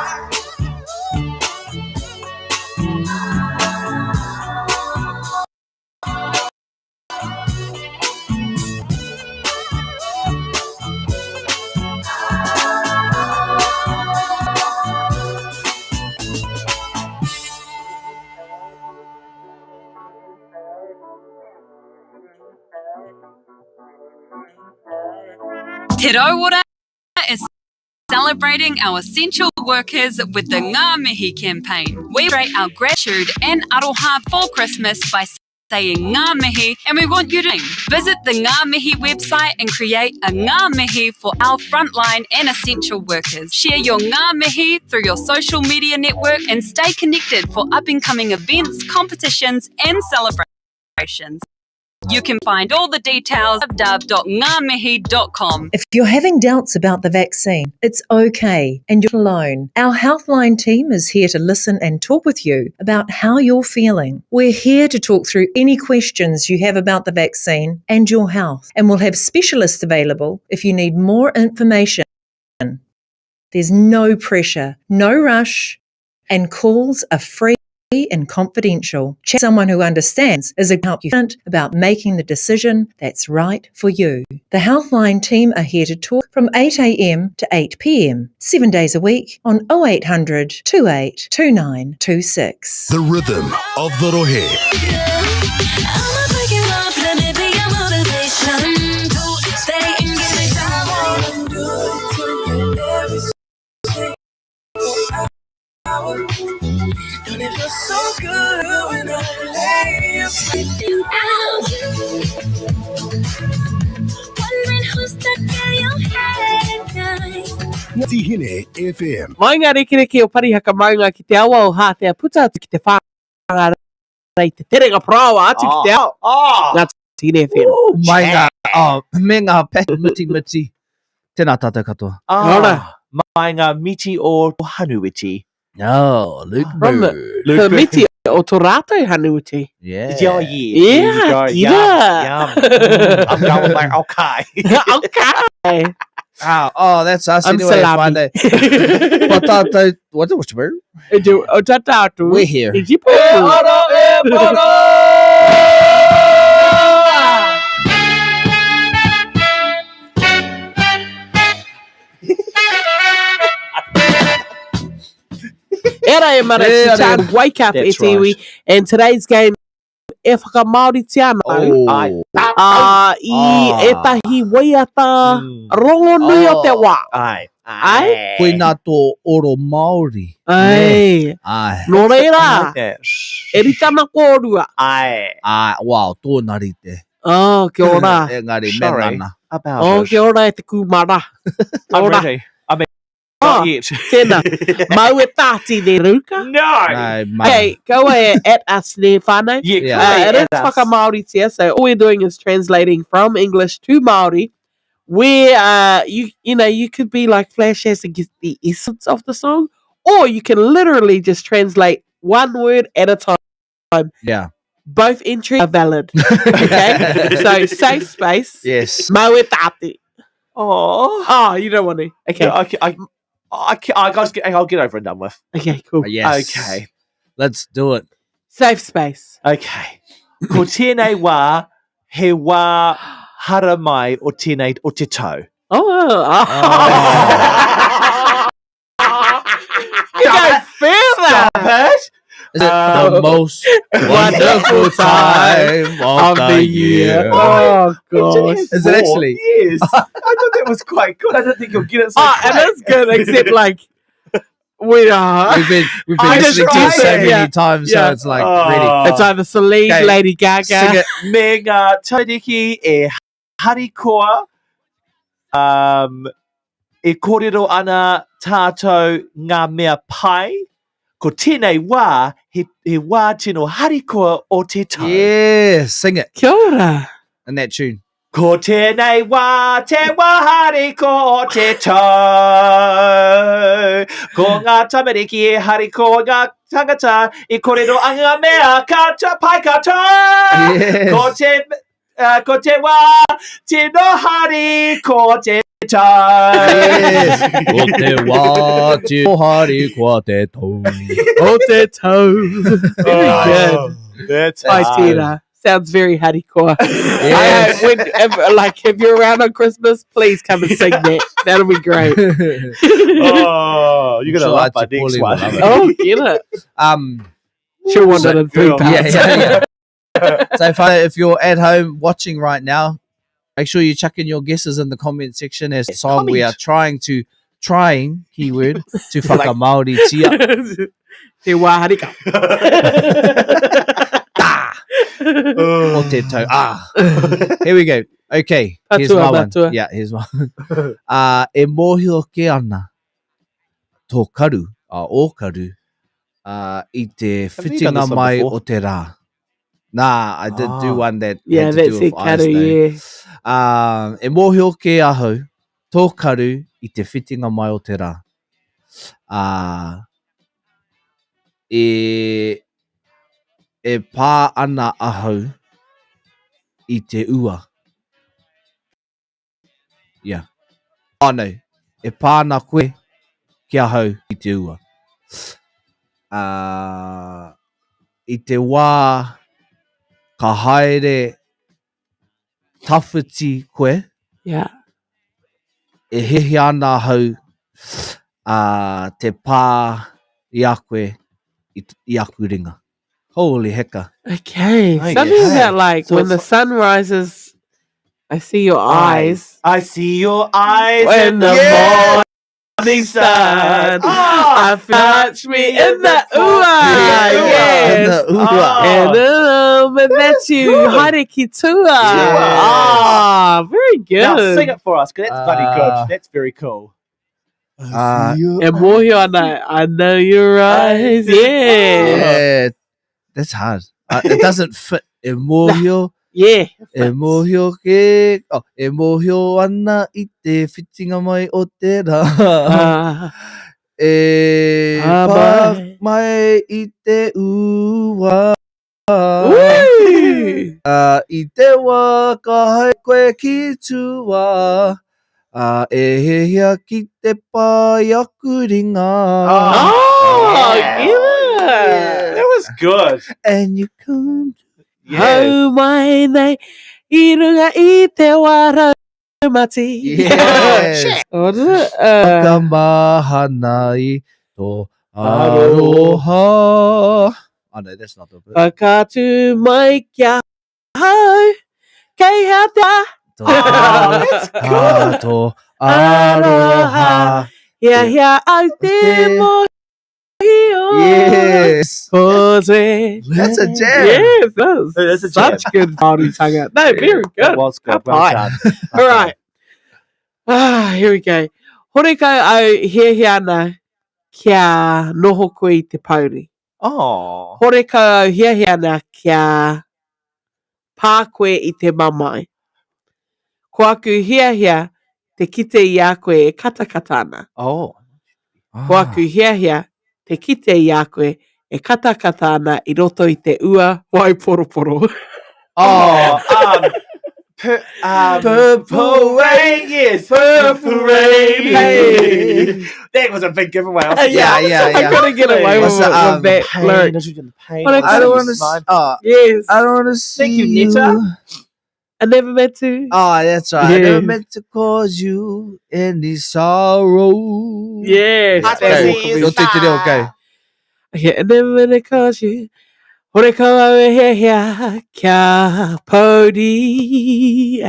Te Rauora is celebrating our essential workers with the Ngā Mihi campaign. We rate our gratitude and aroha for Christmas by saying Ngā Mihi, and we want you to visit the Ngā Mihi website and create a Ngā Mihi for our frontline and essential workers. Share your Ngā Mihi through your social media network and stay connected for up-and-coming events, competitions and celebrations. You can find all the details at www.ngamihi.com. If you're having doubts about the vaccine, it's okay and you're not alone. Our Healthline team is here to listen and talk with you about how you're feeling. We're here to talk through any questions you have about the vaccine and your health, and we'll have specialists available if you need more information. There's no pressure, no rush, and calls are free and confidential. Chat with someone who understands is a help you about making the decision that's right for you. The Healthline team are here to talk from 8 a.m. to 8 p.m, 7 days a week on 0800 28 2926. The rhythm of the Rohe. Don't it feel so good when I lay everything out? Wondering who's that girl you had tonight. Tihine FM. Mai ngā rekereke o parihaka maunga ki te awa o hātea puta atu ki te whānga rei te terenga prawa atu ki te awa. Ngā Tihine FM. Mai ngā, me ngā pēta miti. Tēnā tātou katoa. Mai ngā miti o Hanuiti. Oh, Luke From Boo. the miti o tō rātou hanuiti. Yeah. Yeah. Yeah, Yum. I'm going like, okay. Okay. Oh, that's us I'm anyway. salami. What tātou, what was the O tātātu. We're here. I jipoku. Era e mara te chan wake up e That's te iwi, and today's game e whakamaori te ana. I etahi waiata rongo nui o te wā. Ai. Koe nā tō oro Māori. Ai. Ai. Nō reira, Yes. e rita ma kōrua. Ai. Ai, wow, tōna rite. Oh, kia ora. Engari, Sorry. menana. About Oh, it. kia ora e te kumara. I'm Ora. ready. I mean, Oh, not yet. tēnā. Mau e tāti ne ruka. No. Ai, mai. Hey, go at us ne whānau. Yeah, Yeah. It is whakamaori tia, so all we're doing is translating from English to Māori, where you could be like Flash has to get the essence of the song, or you can literally just translate one word at a time. Yeah. Both entries are valid. Okay, so safe space. Yes. Mau e tāti. Oh. Oh, you don't want to. Okay, Yeah, I'll get over and done with. okay, cool. Yes. Okay. Let's do it. Safe space. Okay. Ko tēnei wā, he wā hara mai o tēnei o te tau. Oh. You go further. Is it the most wonderful time of the year? Oh gosh. Is it actually? Yes. I thought that was quite good. I didn't think you'll get it so And that's good, except like we are. We've been I listening to it just so tried it, many yeah. times, Yeah. so it's like Oh. really. It's either Celine, Okay. Lady Gaga. Sing it. Me ngā tauriki e harikoa, e kōrero ana tātou ngā mea pai, Ko tēnei wā, he wā tino harikoa o te tau. Yeah, sing it Kia ora. in that tune. Ko tēnei wā, te hariko o te tau. Ko ngā tamariki e hariko o ngā tangata, I korero anga mea ka pai katoa. Yes. Ko te wā, tino hariko o te tau. Yes. Ko te wā, te hari kua te tau. O te tau. Very Oh, good. That's Hi, Tina. Sounds very harikoa. Yes. If you're around on Christmas, please come and sing that. That'll be great. Oh, you're gonna Sure, love my Auntie next Pauline will one. love it. Oh, get it. She'll want it in three girl. parts. Yeah. So if you're at home watching right now, make sure you chuck in your guesses in the comment section as the song we are trying keyword to whaka Māori tia. Te wā harika. O te tau. Here we go. Okay, here's Patua, my one. patua. Yeah, here's one. E mōhio ke ana tō karu, o karu, I te Have you done whitinga this one mai before? o te rā. Nah, I did do one that Yeah, had to that's do it, with eyes, karu, though. yeah. E mōhio ke ahau, tō karu I te whitinga mai o te rā. E pā ana ahau I te ua. Yeah. Oh no. E pā ana koe ki ahau I te ua. I te wā ka haere tawhiti koe. Yeah. E hehe ana hau te pā I a koe I aku ringa. Holy hecka. Okay. Oh, Something yeah. about like So when it's the sun rises, I see your eyes. I see your eyes When in the the morning sun, Ah! I touch me in the ua. Yeah. Yes. In the ua. And but that's you, Hariki Tua. Ah, very good. Now sing it for us, 'cause that's bloody Uh, good. That's very cool. And Mohio, I know your eyes. Yeah. Yeah. That's hard. It doesn't fit. E mōhio. Yeah. E mōhio ke... Oh, e mōhio ana I te whitinga mai o te rā. E Ah, pā bye. mai I te ua. Woo! I te wā ka hai koe ki tua. E hehia ki te pai aku ringa. Oh, Yeah. yeah. That was good. And you come Hau mai nei, I runga I te wara mati. Yes. What is it? Ka mahana I tō aroha. Oh no, that's not the bit. Whakatu mai kia hau, kei hea te Tō that's good. tō aroha. Hea hea au te mohio. Yes. Koze. That's a jam. Yes, that's That's a such good Māori tanga. No, very That good. was good. Up Well high. done. All right. Here we go. Horeka au he ana kia noho koe I te pauri. Oh. Horeka au he ana kia pā koe I te mamai. Ko aku hea te kite I a koe e katakata ana. Oh. Ko aku hea te kite I a koe e katakata ana I roto I te ua wai poroporo. Oh. Purple rain, yes, purple rain. Hey. That was a big giveaway. Yeah, I couldn't get away with, What's the, with that lyric. What I don't want to. Yes. I don't want to see Thank you, Nita. I never meant to. Oh, that's right. I never Yes. meant to cause you any sorrow. Yes. I can see you You'll take it okay. Yeah, I never meant to cause you. Hore ka au hea kia pauri.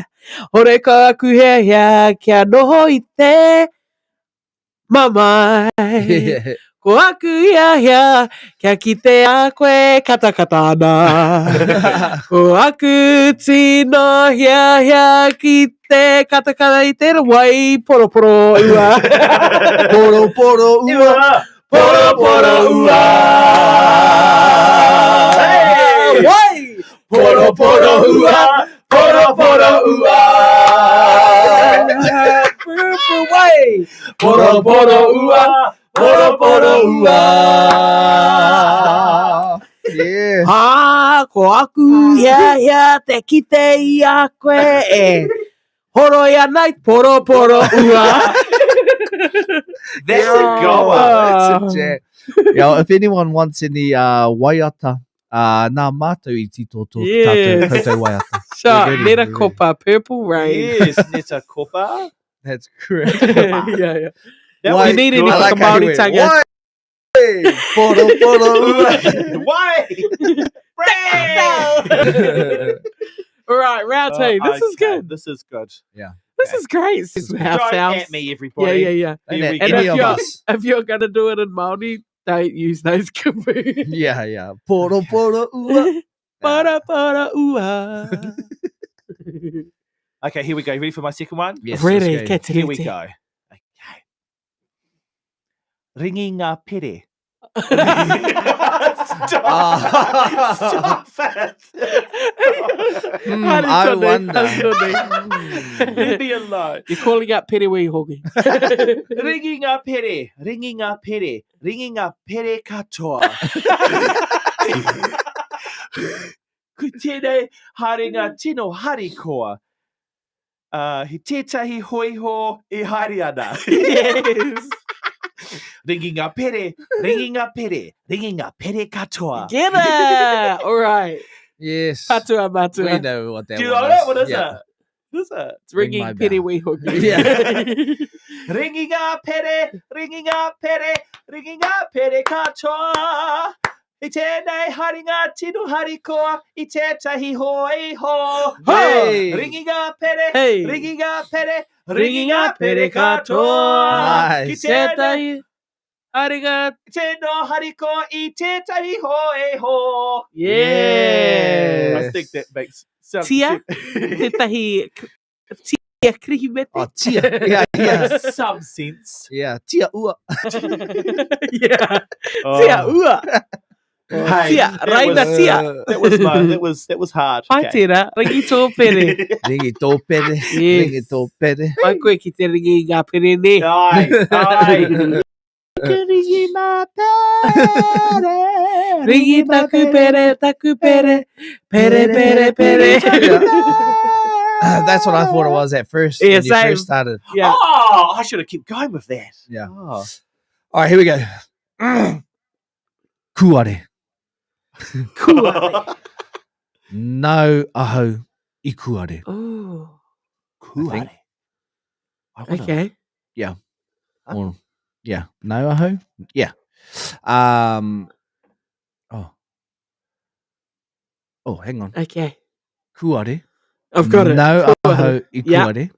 Hore ka aku hea kia noho I te mamai. Ko aku hea kia kite a koe katakatana. Ko aku tino hea ki te katakana I te wai poroporo ua. Poro, poro, ua. Poro, poro, ua. poro ua. Poro poro ua. Yeah. Ha, ko aku hea te kite I a koe e. Horo ia nei, poro poro ua. That's a Oh, goer. that's a jam. Yo, if anyone wants any waiata, nā mātou I tito tō Yes. koutou waiata. Shot, We're ready, Nera we're Kopa, Purple Rain. Yes, Neta Kopa. That's correct. yeah, yeah. That We was need good. any I like fucking how he Māori went, tanga. "Wai!" Poro, poro, Why? All right, round two. This is good. This is good. This is great. This is how Don't sounds. at me, Yeah, everybody. yeah, yeah. Ain't Here we it go. And any if of you're, us? if you're going to do it in Māori, don't use those kaboom. Yeah, yeah. Poro, poro, ua. Para, para, ua. Okay, here we go. Ready for my second one? Yes, Ready, let's go. get Here we go. Okay. Ringi ngā pere. Stop. Ah. Stop it. I wonder. Leave me alone. You're calling out Periwi Hogi. Ringi ngā pere. Ringi ngā pere. Ringi ngā pere katoa. Ku tēnei haere ngā tino harikoa. He tētahi hoiho I haere ana. Yes. Ringi ngā pere, ringi ngā pere, ringi ngā pere katoa. Get it. All right. Yes. Patua, matua. We know what that Do you one know is. that? What is Yeah. it? What is it? It's Ring my ringing bell. Periwi Hogi. Yeah. Ringi ngā pere, ringi ngā pere, ringi ngā pere katoa. I tēnei haere ngā tino harikoa, I tētahi hoiho. Hey. Ringi ngā pere, Hey. ringi ngā pere, Ringi ngā pere katoa. Nice. Ki tēnei Tētai. Arigat. tino harikoa, I tētahi hoiho. Yes. I think that makes sense. Tia. Tētahi. Tia krihimete. Oh, tia. Yeah, yeah. Some sense. Yeah, tia ua. Yeah. Oh. Tia ua. Hey, Tia. that Raina was- tia. That was hard. Pai Okay. tērā. Ringi tō pere. Ringi tō pere. Yes. Ringi tō pere. Mai koe ki te ringi ngā pere ne. Ai, ai. Ringi taku pere, taku pere. Pere, pere, pere. That's what I thought it was at first. Yeah, when you same. first started. Yeah. Oh, I should have kept going with that. Yeah. Oh. All right, here we go. Kuare. Cool. No aho I kuare. Oh. Kuare. I wanna- Okay. Or, yeah. No aho? Yeah. Oh. Oh, hang on. Okay. Kuare. I've got it. No Cool. aho I Yeah. kuare.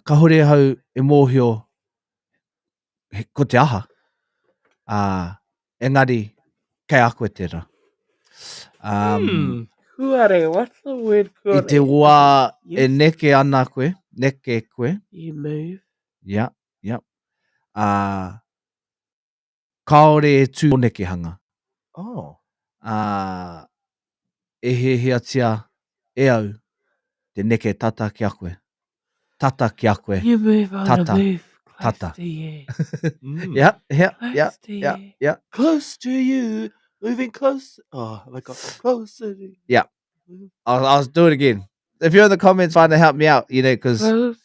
Ka hore hau e mōhio ko te aha. Engari, kei a koe tērā. Kuare. What's the word I kuare? te wā e Yes. neke ana koe, neke koe. You move. Yeah, yeah. Kaore e tū o neke hanga. Oh. E he hiatia e au te neke tata ki a koe. Tata ki a koe. You move on Tata. a move. Close Tata. to you. Mm. Yeah, yeah, Close yeah, to yeah, you. yeah. Close to you, moving close. Oh, I got closer. To you. I'll do it again. If you're in the comments, trying to help me out, you know, because Close.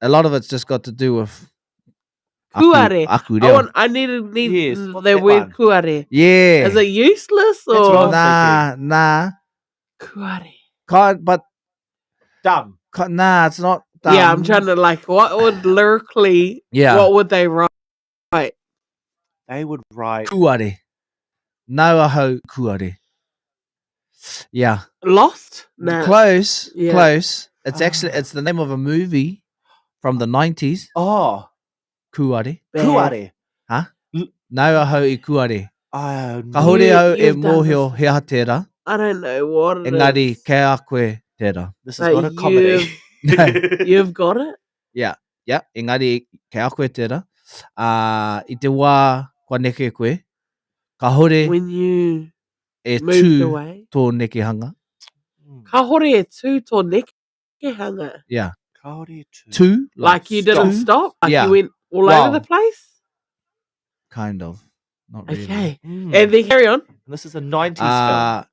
a lot of it's just got to do with Kuare. Aku I need Yes, the what's that word one? kuare. yeah. Is it useless That's what or I was Nah. kuare? Can't, but Dumb. nah, it's not. Yeah, I'm dumb. trying to like what would lyrically Yeah. what would they write? They would write. Kuare. No aho kuare. Yeah. Lost? No. Close. Yeah. Close. It's actually it's the name of a movie from the 90s. Oh, Kuare. Bad. kuare. No aho I kuare. Oh, Ka hore You- au e you've done mōhio hea tērā. I don't know what it Engari, is. kei a koe tērā. this is But not a comedy. No. You've got it? Yeah, engari, kei a koe tērā. I te wā kua neke koe, ka hore When you e moved tū away. tō neke hanga. Ka hore e tū tō neke hanga. Yeah, Kaore Two? Like you didn't stop? Like Yeah. you went all Wow. over the place? Kind of. Not really. Okay. Mm. And then carry on. This is a 90s film.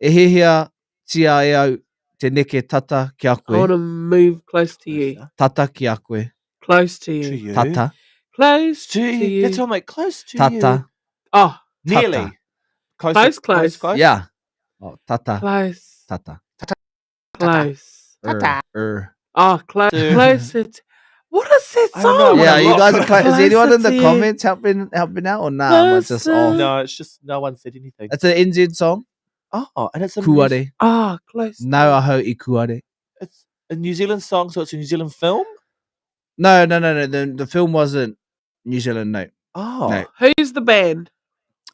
E hihia tia e au te neke tata ki a I want koe. to move close to you. Tata ki a koe. Close to To you. you. Tata. Close To to you. you. That's all, mate. Close to you. Tata. Oh, Nearly. Close, close. Yeah. Oh, tata. close. Tata. Close. Tata. Oh, close. To- Close it. What is that I don't know, song? what Yeah, a you lot. guys are close. Is anyone in the Closer to you. comments helping out or nah? I'm just Closer. off. No, it's just no one said anything. It's an NZ song. Oh, and it's a Kuare. Oh, close. Nau aho I kuare. It's a New Zealand song, so it's a New Zealand film. No. The film wasn't New Zealand. No. Oh, No. Who's the band?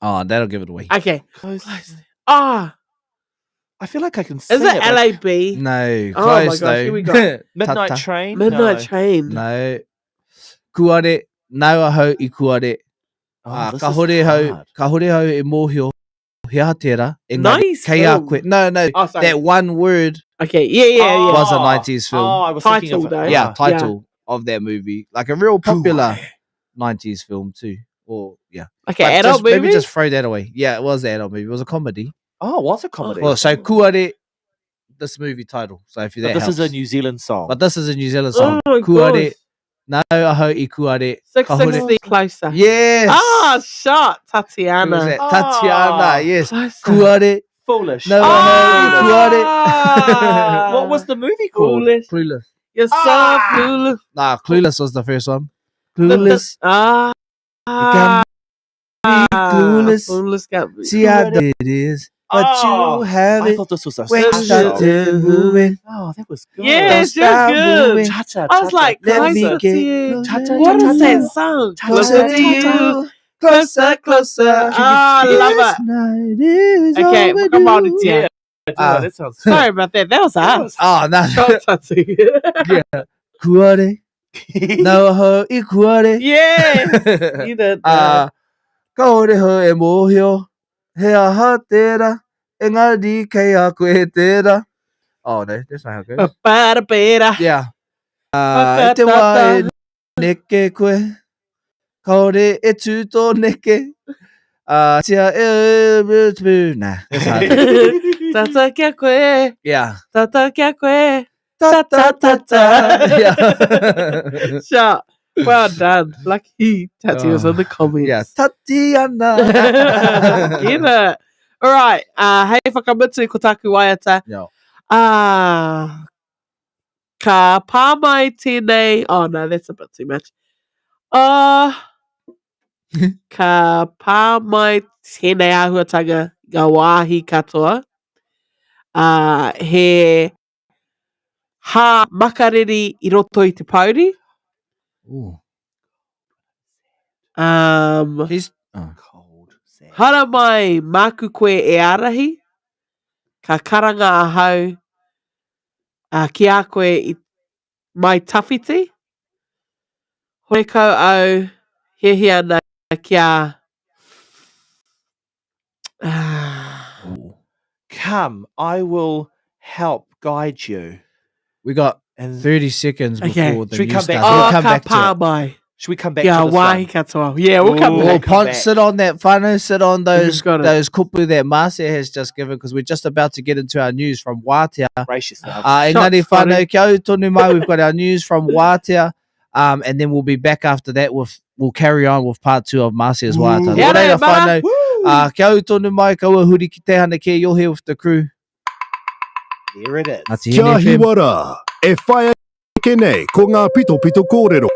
Oh, that'll give it away. Okay. close. Ah, I feel like I can sing is it it. but- LAB? No. Oh my Close gosh, though. here we go. Midnight Tata. Train. Midnight no. Train. No. Kuare. Nau aho I kuare. Oh, this Ka is hore hau hard. e mōhio. Hea tera. Nice Kei a film. koe. No. Oh, sorry. That one word Okay, yeah. was a 90s film. Oh, I was Title, thinking of though. it. yeah, title of that movie. Like a real popular 90s film too. Or yeah. Okay, But adult just, movie. maybe just throw that away. Yeah, it was the adult movie. It was a comedy. Oh, what's a comedy? Well, so Kuare, this movie title. So if But that this helps. is a New Zealand song. But this is a New Zealand song. Oh my Kuare, gosh. nau aho I kuare. Ka hore- 660 closer. Yes. Ah, shot, Who was Tatiana. that? Ah. Tatiana, yes. Closer. Kuare, Foolish. nau aho I kuare. Ah. What was the movie called? Foolish. Clueless. You're so Ah. clueless. Nah, Clueless was the first one. Clueless. Ah. can clueless. Clueless can't be. See how it is. But Oh, you have I it. thought this was a When sad start song. to moving. Oh, that was good. Yes, Don't you're stop good. moving. Cha-cha, I was cha-cha. like, Let me closer get to you. Cha-cha, What is cha-cha. that song? Closer to you. Closer, closer. Ah, I love it. Night is Okay, overdue. come on, it's Yeah, yeah. that sounds Sorry about that. That was us. Oh, no. Shot, Tati. Kuare. No ho I kuare. Yes. You did. Ka hore ho e mōhio. He aha tērā. Engari kei a koe tērā. Oh, no. That's not how it goes. Ba-ba-da-ba-da. Yeah. I te wā e neke koe. Ka hore e tūtō neke. Tia e tū. Nah, that's hard. Tata kia koe. Yeah. Tata kia koe. Ta ta ta ta. Yeah. Shot. Well done. Lucky Tati was on the comments. Yeah. Tatiana. Get it. All right. Hei whakamutu ko taku waiata. Yeah. Ka pāmai tēnei. Oh, no, that's a bit too much. Ka pāmai tēnei āhuatanga ngā wāhi katoa. He hā makariri I roto I te pauri. Ooh. He's cold. Sad. hara mai māku koe e arahi. Ka karanga a hau. Ki a koe I mai tawhiti. Hore kau au. Hehi ana kia. Come, I will help guide you. We got And 30 seconds before Okay. the Should we news come back? starts. We'll Oh, come ka back to it. pāmai. should we come back Kia to this wāhi one? katoa. Yeah, we'll come Ooh. Or back. come Pont, back. sit on that whānau, sit on just got it. those kupu that Marcia has just given, because we're just about to get into our news from Wātea. Brace yourself. Engari Shots fired. whānau, kia au tonu mai, we've got our news from Wātea, and then we'll be back after that we'll carry on with part 2 of Marcia's Wātea. Kia Nō reira ora, mana. whānau, kia au tonu mai, kaua huri ki te hana kia, you're here with the crew. There it is. Ngāti Kia NFM. hiwara, e whaia ke nei ko ngā pito pito kōrero.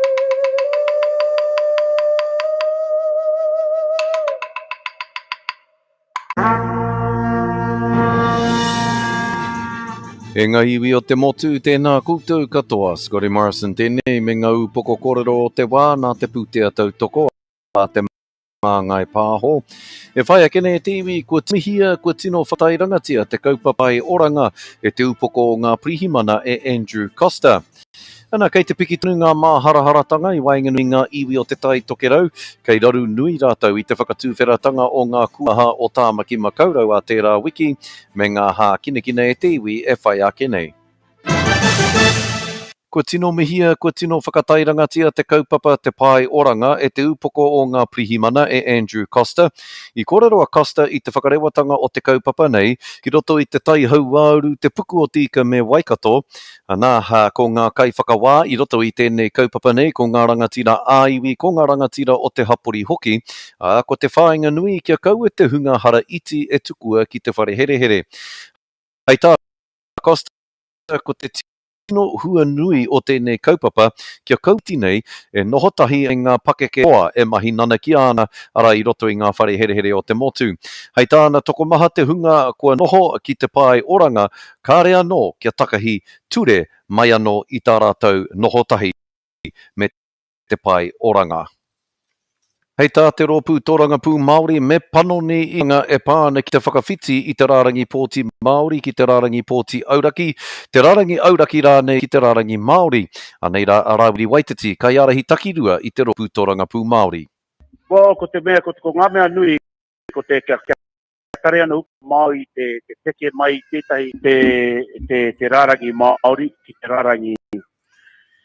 E ngā iwi o te motu tēnā koutou katoa. Scotty Morrison tēnei me ngā upoko kōrero o te wā nā te pūtea tautoko a te māngai pāho. E whai a kene te iwi kua timihia kua tino whatairangatia te kaupapai oranga e te upoko o ngā prihimana e Andrew Costa. Ana, kei te piki tunu ngā māharaharatanga I wainganui ngā iwi o te tai tokerau, kei raru nui rātou I te whakatūwheratanga o ngā kuaha o tāmaki makaurau a tērā wiki, me ngā hā kinekine e te iwi e whai a kenei. Kua tino mihia, kua tino whakatairangatia te kaupapa te pai oranga e te upoko o ngā prihimana e Andrew Costa. I kōrero a Costa i te whakarewatanga o te kaupapa nei, ki roto i te tai hauāuru, te puku o tika me Waikato, anā ko ngā kai whakawā i roto i tēnei kaupapa nei, ko ngā rangatira āiwi, ko ngā rangatira o te hapori hoki, ko te whāinga nui kia kau e te hunga hara iti e tukua ki te whare here here. Hei tā, Costa, ko te tino hua nui o tēnei kaupapa, kia kauti nei e nohotahi e ngā pakeke oa e mahi nana ki ana ara i roto i ngā whare here here o te motu. Hei tāna tokomaha te hunga kua noho ki te pai oranga, kāre anō kia takahi ture mai anō i tā rātou nohotahi me te pai oranga. Hei tā te rōpū tōranga pū Māori me panoni i ngā e pāna ki te whakawhiti i te rārangi pōti Māori ki te rārangi pōti Auraki, te rārangi Auraki rānei ki te rārangi Māori. Anei rā Arauri Waititi, kai arahi takirua i te rōpū tōranga pū Māori. Ko te mea, ko ngā mea nui, ko te tare anu Māori, te teke mai tētahi te rārangi Māori ki te rārangi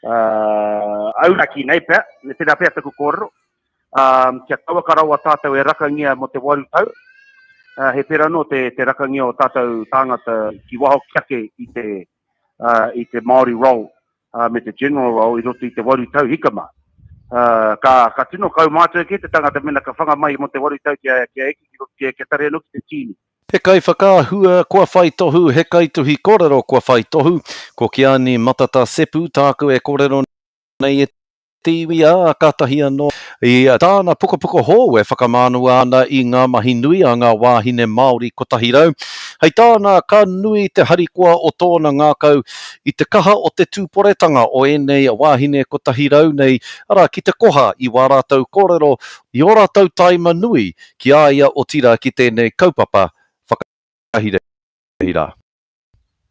Auraki nei pēr, ne tēnā pēr te kukoro. Kia kaua karaua tātou e rakangia mo te waru tau. He pera no te rakangia o tātou tāngata ki waho kiake i te Māori role, me te general role i roto i te waru tau hikama. Ka tino kau mātua ki te tangata mena ka whanga mai mo te waru tau kia eki ki tare anu ki te tini. He kai whakahua kua whai tohu, he kai tuhi kōrero kua whai tohu, ko kia ni matata sepu tāku e kōrero nei e tiwi a katahi anō. I tāna puka hō e whakamānua ana i ngā mahi nui a ngā wāhine Māori kotahi rau. Hei tāna ka nui te harikoa o tōna ngākau i te kaha o te tūporetanga o enei wāhine kotahi rau nei, ara ki te koha i wā rātou kōrero, i ō rātou taima nui ki āia o tira ki tēnei kaupapa whakahira.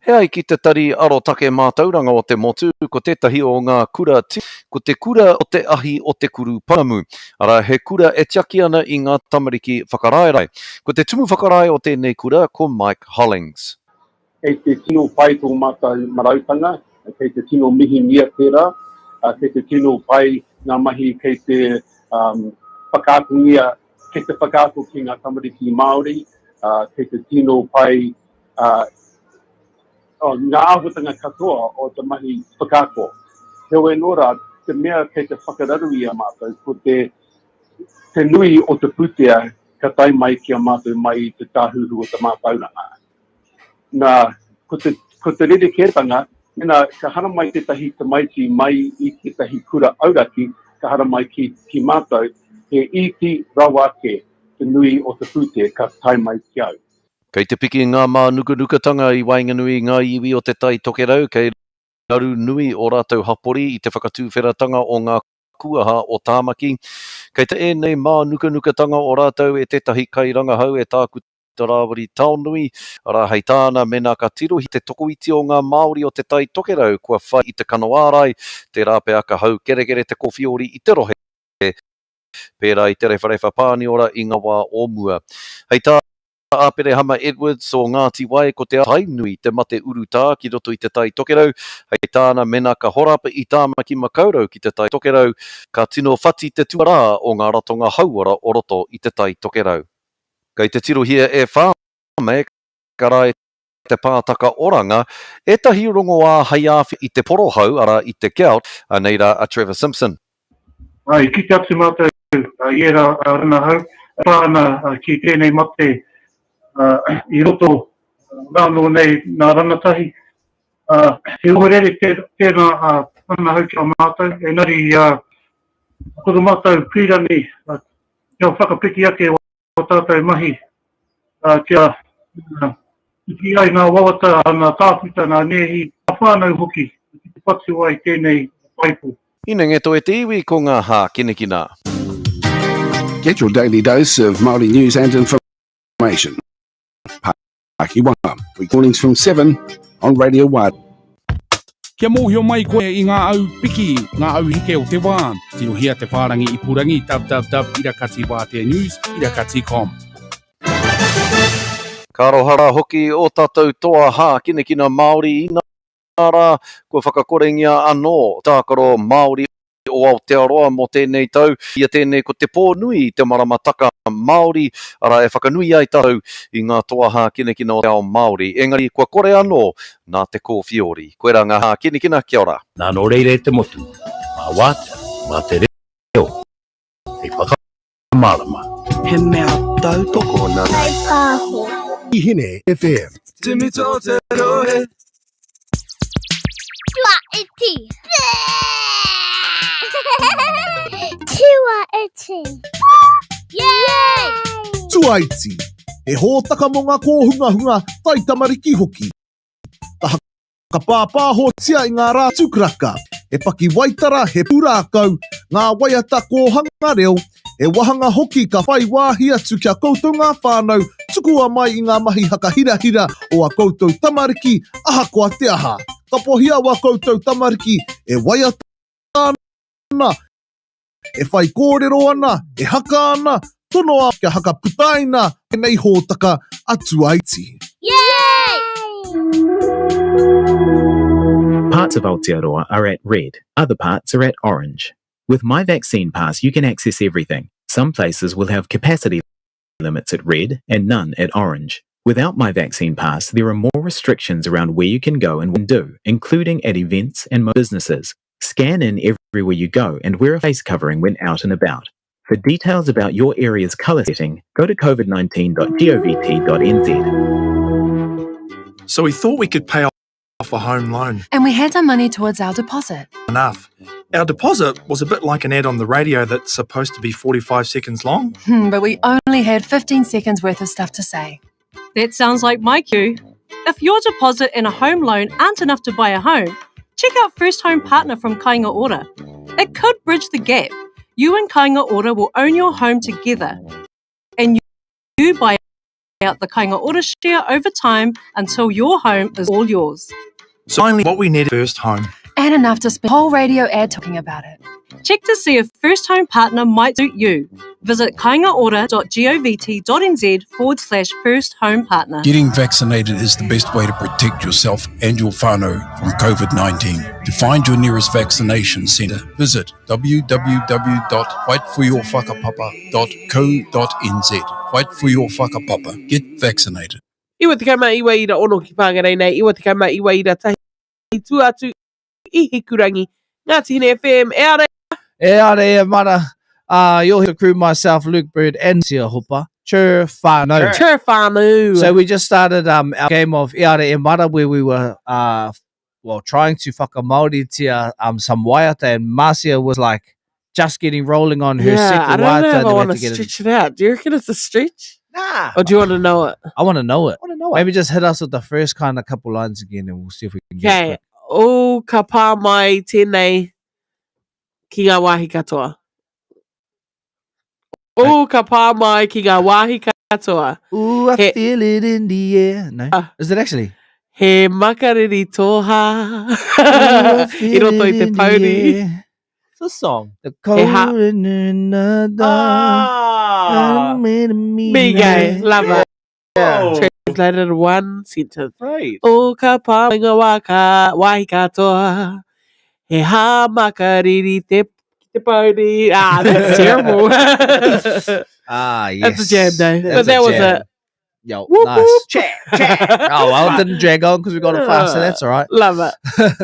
Hei ki te tari aro take mātauranga o te motu, ko tētahi o ngā kura ko te kura o te ahi o te kuru panamu. Ara he kura e tiaki ana i ngā tamariki whakaraerai. Ko te tumu whakarae o tēnei kura, ko Mike Hollings. Kei te tino pai tō marautanga, kei te tino mihi mia tērā, kei te tino pai ngā mahi kei te whakātungia, kei te whakātu ki ngā tamariki Māori, kei te tino pai ngā āhutanga katoa o te mahi whakako. Heo e nora, te mea kei te whakararu i a mātou, ko te nui o te putea ka tai mai ki a mātou mai te tāhuru o te mātauranga. Nā, ko te rere kētanga, ka hana mai te tahi te maiti mai i te tahi kura auraki, ka hana mai ki mātou, he iti rawa ke te nui o te putea ka tai mai ki au. Kei te piki ngā mā nuku-nukatanga i Wainganui ngā iwi o te tai tokerau, kei raru nui o rātou hapori i te whakatūwheratanga o ngā kuaha o Tāmaki. Kei te enei mā nuku-nukatanga o rātou e tētahi kai rangahau e tāku te rāwari taonui, ara hei tāna mena ka tirohi te tokoiti o ngā Māori o te tai tokerau kua whai i te kanoārai, te rāpe aka hau kerekere te kowhiori i te rohe, pērā i te rewharewha pāni ora i ngā wā ōmua. Hei tā Apere Hama Edwards o Ngāti Wai ko te tai nui te mate urutā ki roto i te tai tokerau. Hei tāna mena ka horapa i Tāmaki Makaurau ki te tai tokerau. Ka tino whati te tuarā o ngā ratonga hauara o roto i te tai tokerau. Kei te tirohia e whāme, karai te pātaka oranga, e tahi rongo a haiawhi i te porohau ara i te Kelt, aneira a Trevor Simpson. Ai, ki te atu mātou, i era rana hau, pāna ki tēnei mate, I roto rāno nei nā ranatahi. He oherere tēnā rana hau kia mātou, engari koto mātou pīrani kia whakapiki ake o tātou mahi kia iki ai ngā wawata nā tāputa nā nehi whānau hoki ki te patu ai tēnei paipo. Ina nge toi te iwi ko ngā hā kinekina. Get your daily dose of Māori news and information. Pakiwā, recordings from 7 on Radio 1. Kia mōhio mai koe i ngā au piki, ngā au hike o te wā. Tirohia te whārangi i purangi, www.irakatiwātea.news, irakati.com. Ka rohara hoki o tātou toa hā kinekina Māori i ngā rā, kua whakakorengia anō, tākaro Māori o Aotearoa mō tēnei tau. Ia tēnei ko te pōnui i te maramataka Māori, ara e whakanui ai tātou i ngā toaha kinekina o te ao Māori. Engari, kua kore anō nā te kōwhiori. Koe rā ngā hā kinekina, kia ora. Nā no reire te motu, mā wātea, mā te reo, e whakamarama. He mea tautoko nā nei pāho. Ihine FM. Timi tō te rohe. Tua iti. Tua iti. Yay! Tuaiti, e hōtaka mo ngā kōhunga tai tamariki hoki. Ka pāpāho tia i ngā rā tūkraka, e paki waitara he pūrākau, ngā waiata kōhanga reo, e wahanga hoki ka whai wāhi atu kia koutou ngā whānau, tukua mai i ngā mahi haka hira o a koutou tamariki, aha koa te aha. Ka pohia wa koutou tamariki, e waiata ana, e whai kōrero ana, e haka ana, tono a kia haka putaina, e nei hōtaka atu aiti. Parts of Aotearoa are at red, other parts are at orange. With My Vaccine Pass, you can access everything. Some places will have capacity limits at red and none at orange. Without My Vaccine Pass, there are more restrictions around where you can go and do, including at events and businesses. Scan in everywhere you go and wear a face covering when out and about. For details about your area's colour setting, go to covid19.govt.nz. So we thought we could pay off a home loan. And we had our money towards our deposit. Enough. Our deposit was a bit like an ad on the radio that's supposed to be 45 seconds long. But we only had 15 seconds worth of stuff to say. That sounds like my cue. If your deposit and a home loan aren't enough to buy a home, check out First Home Partner from Kāinga Ora. It could bridge the gap. You and Kāinga Ora will own your home together, and you buy out the Kāinga Ora share over time until your home is all yours. So only what we need first home. And enough to spend a whole radio ad talking about it. Check to see if First Home Partner might suit you. Visit kaingaora.govt.nz/First Home Partner. Getting vaccinated is the best way to protect yourself and your whānau from COVID-19. To find your nearest vaccination centre, visit www.fightforyourwhakapapa.co.nz. Fight for your whakapapa. Get vaccinated. Iwa te kaima iwa ira ono ki pāngarei nei, iwa te kaima iwa ira tahi tu atu I hikurangi. Ngā Tihine FM, e are. E are, mana. You'll hear the crew, myself, Luke Bird, and Sia Hopa. Chur whānau. Chur whānau. So we just started our game of E are e mara, where we were trying to whakamaori tia some waiata, and Marcia was like just getting rolling on her second waiata. I don't know if I want to stretch it out. Do you reckon it's a stretch? Nah. Or do you want to know it? I want to know it. Maybe just hit us with the first kind of couple lines again, and we'll see if we can get it. Okay. O ka pā mai tēnei ki ngā wāhi katoa. O ka pā mai ki ngā wāhi katoa. Ooh, I feel it in the air. No. Is it actually? He makariri toha. I roto I te pauri. It's a song. The cold in the dark. Me gay. Love it. Yeah. Translated in one sentence. Right. O ka pā ngā waka wāhi katoa. He ha makariri te pauri. That's terrible. Yes. That's a jam though. But that was it. Yo, Whoop, nice. whoop. Check. Oh, well, it didn't drag on because we got it fast, so that's all right. Love it.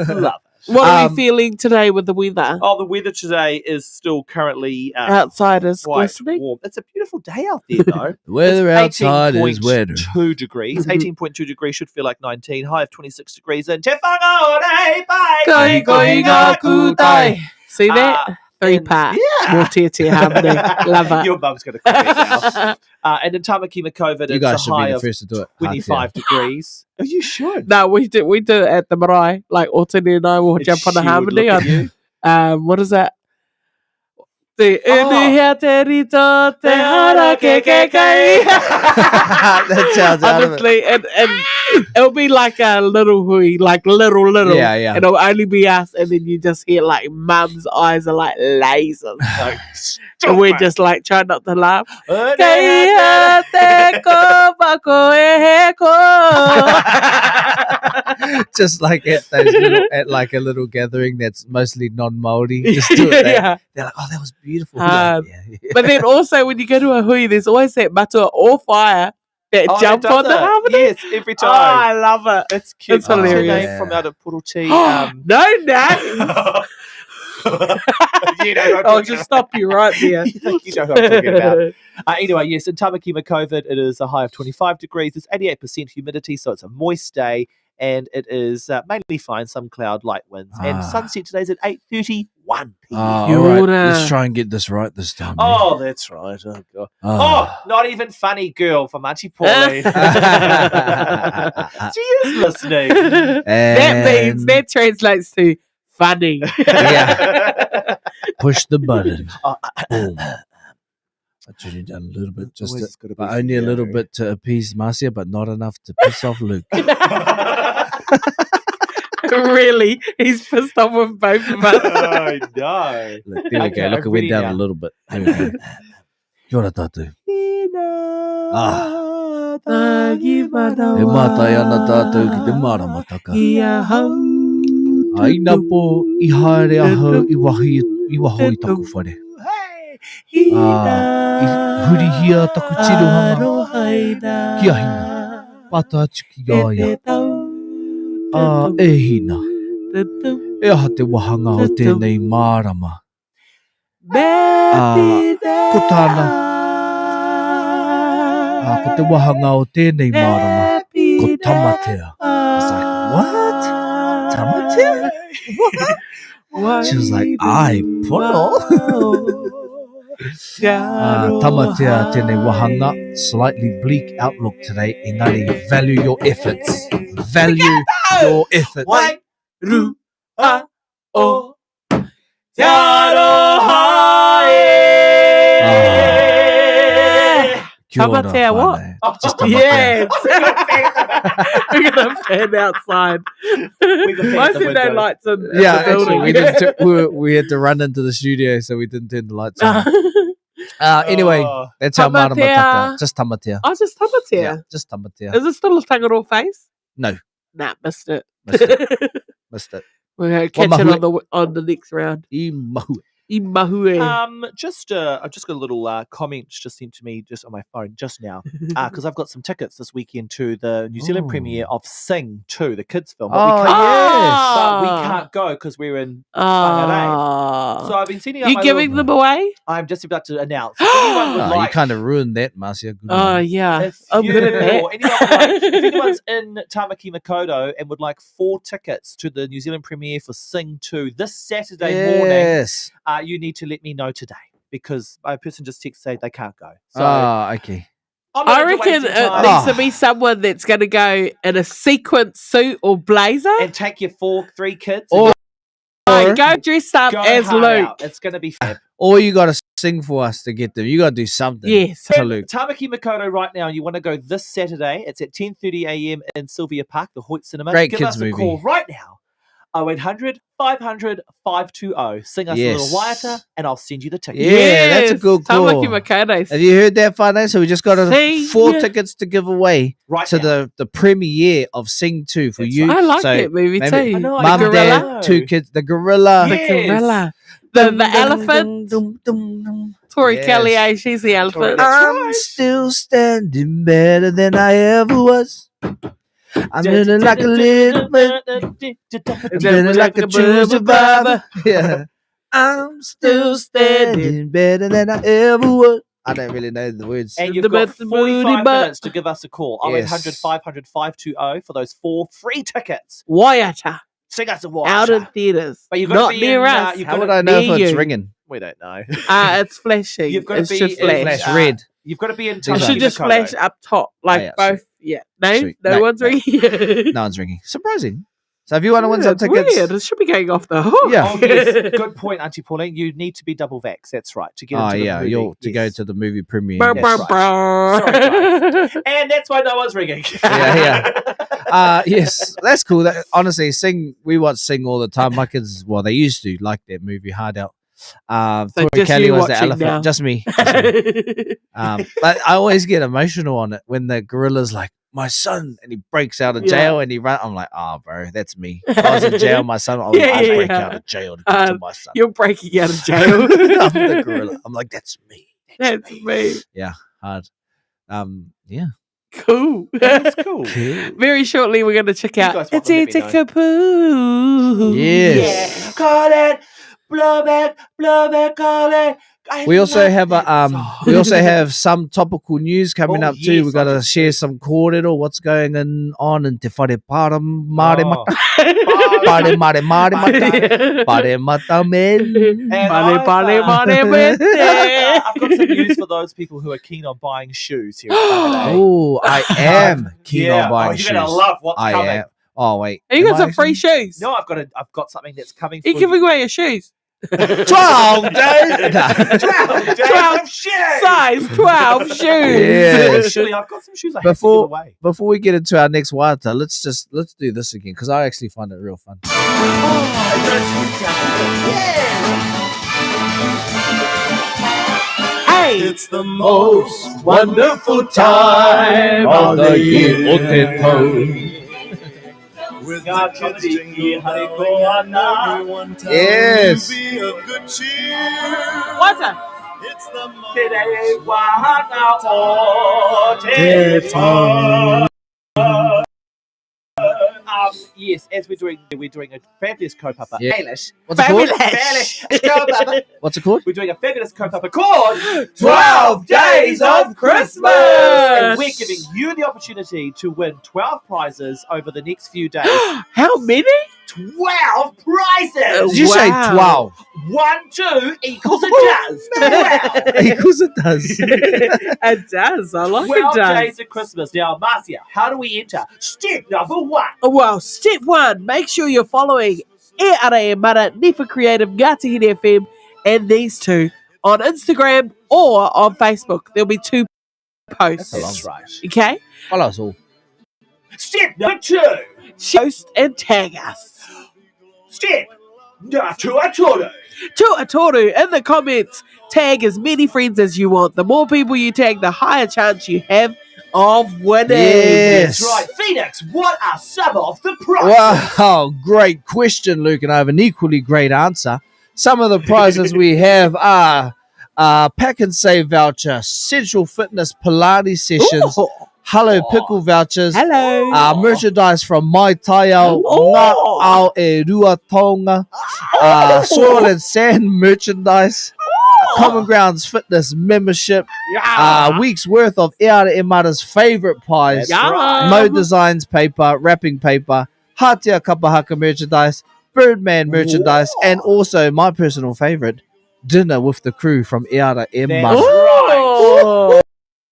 Love it. What are we feeling today with the weather? Oh, the weather today is still currently outside is quite glistening. warm. It's a beautiful day out there, though. The weather outside is wetter. 2 degrees. 18.2 degrees should feel like 19. High of 26 degrees. And Te whakaore pai. Kai koi ngā kūtai. See that? 3-part. Yeah. More te harmony. Love it. Your mum's going to cry now. And in Tamaki Makovid, You it's guys a should be high the of first to do it. 25 degrees. Oh, you should. No, we do it at the marae. Like Otani and I will jump on the harmony. What is that? Te unuhia te rito, te hara ke kai. That sounds out of it. Honestly, and it'll be like a little hui, like little. Yeah, yeah. And it'll only be us, and then you just hear like mum's eyes are like lasers. Like, and we're just like trying not to laugh. Kea te ko bako e he ko. Just like at those little, at like a little gathering that's mostly non-Māori. Just do it. Yeah. They're like, oh, that was beautiful. But then also when you go to a hui, there's always that matua or fire that jump on the harmony. Yes, every time. Oh, I love it. It's cute. It's hilarious. What's her name from out of Puruti? No names. I'll just stop you right there. You know who I'm talking about. Anyway, yes, in Tamaki Makaurau, it is a high of 25 degrees. It's 88% humidity, so it's a moist day, and it is mainly fine, some cloud, light winds. And sunset today's at 8:31 p.m. All right, let's try and get this right this time. Oh, that's right. Oh, God. Oh. Oh, not even funny girl from Auntie Pauline. She is listening. That translates to funny. Yeah. Push the button. Boom. I turned it down a little bit, but only a little bit to appease Marcia, but not enough to piss off Luke. Really? He's pissed off with both of us. I know. Look, there we go. Look, it went down a little bit. There we go. Kia ora tātou. E mātai ana tātou ki te maramataka. Aina po I haere ahau I waho I taku whare. I huri hia taku tirohanga. Kia hina. Pata atu ki aia. E hina. E aha te wahanga o tēnei mārama. Ko tāna. Ko te wahanga o tēnei mārama. Ko tamatea. I was like, what? Tamatea? What? She was like, ai, pono. Tamatea tēnei wahanga. Slightly bleak outlook today. Engari, value your efforts. Value your efforts. Wai, ru, a, o. Te Tamatea what? Just yes. We're going to fan outside. Why is there no lights on Yeah, the building? actually, we had to run into the studio, so we didn't turn the lights on. Anyway, that's our maramataka. Just tamatea. Oh, just tamatea. Yeah, just tamatea. Is it still a Tangaroa face? No. Nah, missed it. Missed it. We're going to catch it on the next round. I mahue. Just I've just got a little comment just sent to me just on my phone just now because I've got some tickets this weekend to the New Zealand premiere of Sing 2, the kids film. But we can't go because we're in Whangarei. So I've been sending out You giving them away? I'm just about to announce. If anyone would You like, kind of ruined that, Marcia. Good Oh, one. yeah. if I'm you good at that. or anyone would like, if anyone's in Tamaki Makaurau and would like 4 tickets to the New Zealand premiere for Sing 2 this Saturday morning, Yes. you need to let me know today because my person just texted say they can't go. So Okay. I'm not I into reckon wasting it time. needs to be someone that's going to go in a sequin suit or blazer. And take your 3 kids. Or- Right, go dressed up go as hard Luke. out. It's going to be fab. Or you got to sing for us to get them. You got to do something. Yes. To Luke. Tamaki Makaurau right now, you want to go this Saturday. It's at 10:30 a.m. in Sylvia Park, the Hoyt Cinema. Great Give kids us a movie. call right now. 0800 500 520. Sing us Yes. a little Waiata and I'll send you the ticket. Yeah, that's a good call. Tamaki Makaurau. Have you heard that, Whānau? So we just got Sing. 4 tickets to give away Right to now. the premiere of Sing 2 for you. I like So that movie maybe too. I know, Mum, the Dad, gorilla. 2 kids, the gorilla. The gorilla. The elephant. Tori Yes. Kelly, she's the elephant. I'm still standing better than I ever was. I'm feeling like a little bit. I'm feeling like a true survivor. Yeah. I'm still standing better than I ever was. I don't really know the words. And The you've got best booty 45 butt. minutes to give us a call. 0800 500 520 for those 4 free tickets. Waiata. Sing us a Waiata. Out in theatres. But you've got to Not be near in, us. you've How got would to- I know if near it's you. ringing? We don't know. It's flashing. You've got to It's be just in, flash. Flash red. You've got to be in It Tamaki should just Makaurau. flash up top, like yeah, both. Yeah. No, Sweet. no No, one's no. ringing. No one's ringing. Surprising. So if you want to win some It's tickets, weird. It should be going off the hook. Yeah. Oh, yes. Good point, Auntie Pauline. You need to be double vax. That's right. To get into the movie. you'll to go to the movie premiere. Brr, yes. brr, brr. Sorry, guys. And that's why no one's ringing. Yes, that's cool. That, honestly, we watch Sing all the time. My kids, well, they used to like that movie Hard Out. So Tori just Kelly you was the watching elephant. now. Just me. But I always get emotional on it when the gorilla's like, my son, and he breaks out of jail and he run. I'm like, bro, that's me. If I was in jail, my son, I'd break out of jail to get to my son. You're breaking out of jail. I'm the gorilla. I'm like, that's me. That's me. Yeah, hard. Yeah. Cool. That's cool. Very shortly, we're going to check out guys It's welcome, let me know. Kapoo. Yes. Yeah. Call it. Blow back, call it. We also have some topical news coming up too. We got to share some kōrero, what's going on in Te Whare Para Mare Mata. Pare Mare Mare Mata. Pare Mata Men. I've got some news for those people who are keen on buying shoes here. Oh, I am keen on buying shoes. You're gonna love what's coming. am. Oh wait. Have you Am got I some free actually? shoes? No, I've got something that's coming. Are you giving away your shoes? 12 days. 12 12 of shit. Size 12 shoes. Yeah. Actually, I've got some shoes I have to give away. Before we get into our next wata, let's do this again because I actually find it real fun. Hey, It's the most wonderful time of the year. with the kids jingle belling and everyone telling Yes. you be of good cheer. What's that? It's the most Today, wahana o te yes, as we're doing a fabulous kaupapa. Yeah. Fabulous. What's it called? Fabulous kaupapa. What's it called? We're doing a fabulous kaupapa called 12 Days of Christmas. And we're giving you the opportunity to win 12 prizes over the next few days. How many? 12 prizes! Did you say Wow. 12? 1, 2 equals it does. 12. Because it does. It does. I like 12 it does. days of Christmas. Now, Marcia, how do we enter? Step number 1. Well, step one, make sure you're following E Ara e Mara, Nifa Creative, Ngāti Hine FM, and these two on Instagram or on Facebook. There'll be 2 posts. That's right. Okay? Follow us all. Step number 2. Post and tag us. Step Tuatoru. Tuatoru in the comments. Tag as many friends as you want. The more people you tag, the higher chance you have of winning. Yes. That's right. Phoenix, what are some of the prizes? Wow, great question, Luke, and I have an equally great answer. Some of the prizes we have are Pack and Save voucher, Central Fitness Pilates sessions, Ooh. Hello Pickle vouchers, Hello. merchandise from Mai Tai Ao, Ngā Ao e Ruatonga, Soil and Sand merchandise, Common Grounds Fitness membership, week's worth of E Ara e Mara's favourite pies, That's right. Mo Designs paper, wrapping paper, Hatia Kapahaka merchandise, Birdman merchandise, and also my personal favourite, dinner with the crew from E Ara e That's Mara. Oh.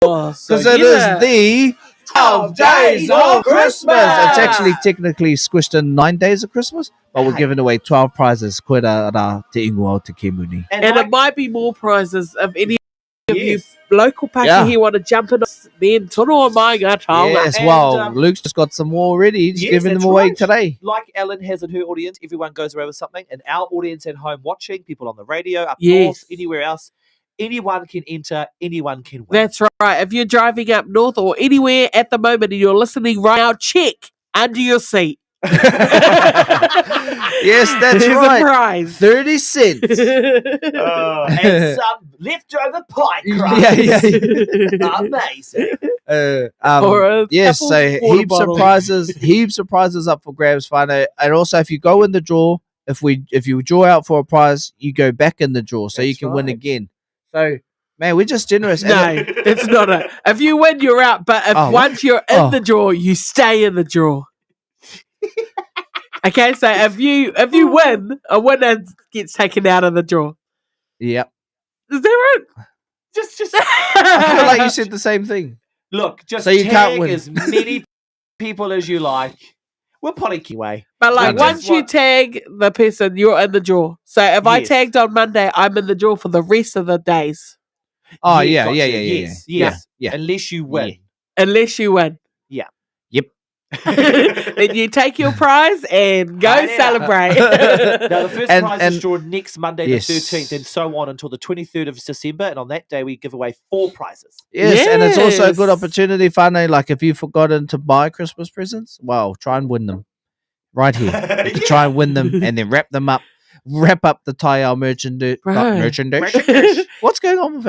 Because it is the 12 days of Christmas. It's actually technically squished in 9 days of Christmas, but we're giving away 12 prizes. Koe rā te ingoa o te kemuni. And it might be more prizes if any of you Yes. local Pakehi Yeah. want to jump in. Then tono mai ngā taonga. Yes, And, well, Luke's just got some more already. He's Yes, giving them that's away right. today. Like Ellen has in her audience, everyone goes around with something, and our audience at home watching, people on the radio, up Yes. north, anywhere else, anyone can enter, anyone can win. That's right. If you're driving up north or anywhere at the moment and you're listening right now, check under your seat. Yes, that's There's right. a prize. 30 cents. And some leftover pie crust. Yeah. Amazing. Or a Yes, couple so water heaps bottles. of prizes up for grabs, Whānau. And also, if you go in the draw, if you draw out for a prize, you go back in the draw, so you That's can win right. again. So, man, we're just generous. And No, it's not a. If you win, you're out. But if Oh, once you're in oh. the draw, you stay in the draw. Okay, so if you win, a winner gets taken out of the draw. Yep. Is that right? Just I feel like you said the same thing. look, just So you tag can't win. as many people as you like. We'll poliki way. But like Okay. once you tag the person, you're in the draw. So if I Yes. tagged on Monday, I'm in the draw for the rest of the days. Oh, Yeah, yeah, gotcha. yeah. Yes. Yeah. Unless you win. Unless you win. Yeah. Yep. Then you take your prize and go Right out. celebrate. Now, the first And- prize and- is drawn next Monday, Yes. the 13th, and so on until the 23rd of December. And on that day, we give away 4 prizes. Yes, and it's also a good Yes. opportunity, Fane. Like if you've forgotten to buy Christmas presents, well, try and win them right here. You can try and win them and then wrap them up, wrap up the Taiao merchandise. Right. Merchandise. What's going on with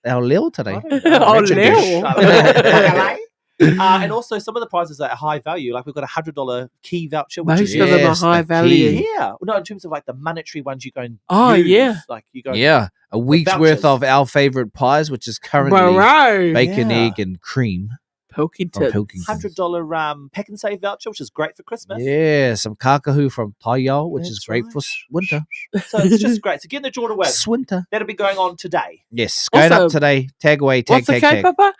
our Lil today? Oh, Merchandise. Lil. And also, some of the prizes are at high value. Like we've got a $100 key voucher, which Most is of them are Yes, the high value. key. yeah. Well, no, in terms of like the monetary ones, you go and Oh, use. yeah. Like you go, Yeah, a week's worth vouchers. of our favorite pies, which is currently Bro. bacon, Yeah. egg, and cream from Pilkington. Pilkington. $100 pack and save voucher, which is great for Christmas. Yeah, some kakahu from Taiao, which is That's great right. for winter. So it's just great. So get in the draw to win. Swinter. That'll be going on today. Yes, going Also, up today. Tag away, tag, What's the tag, cake, tag. Papa?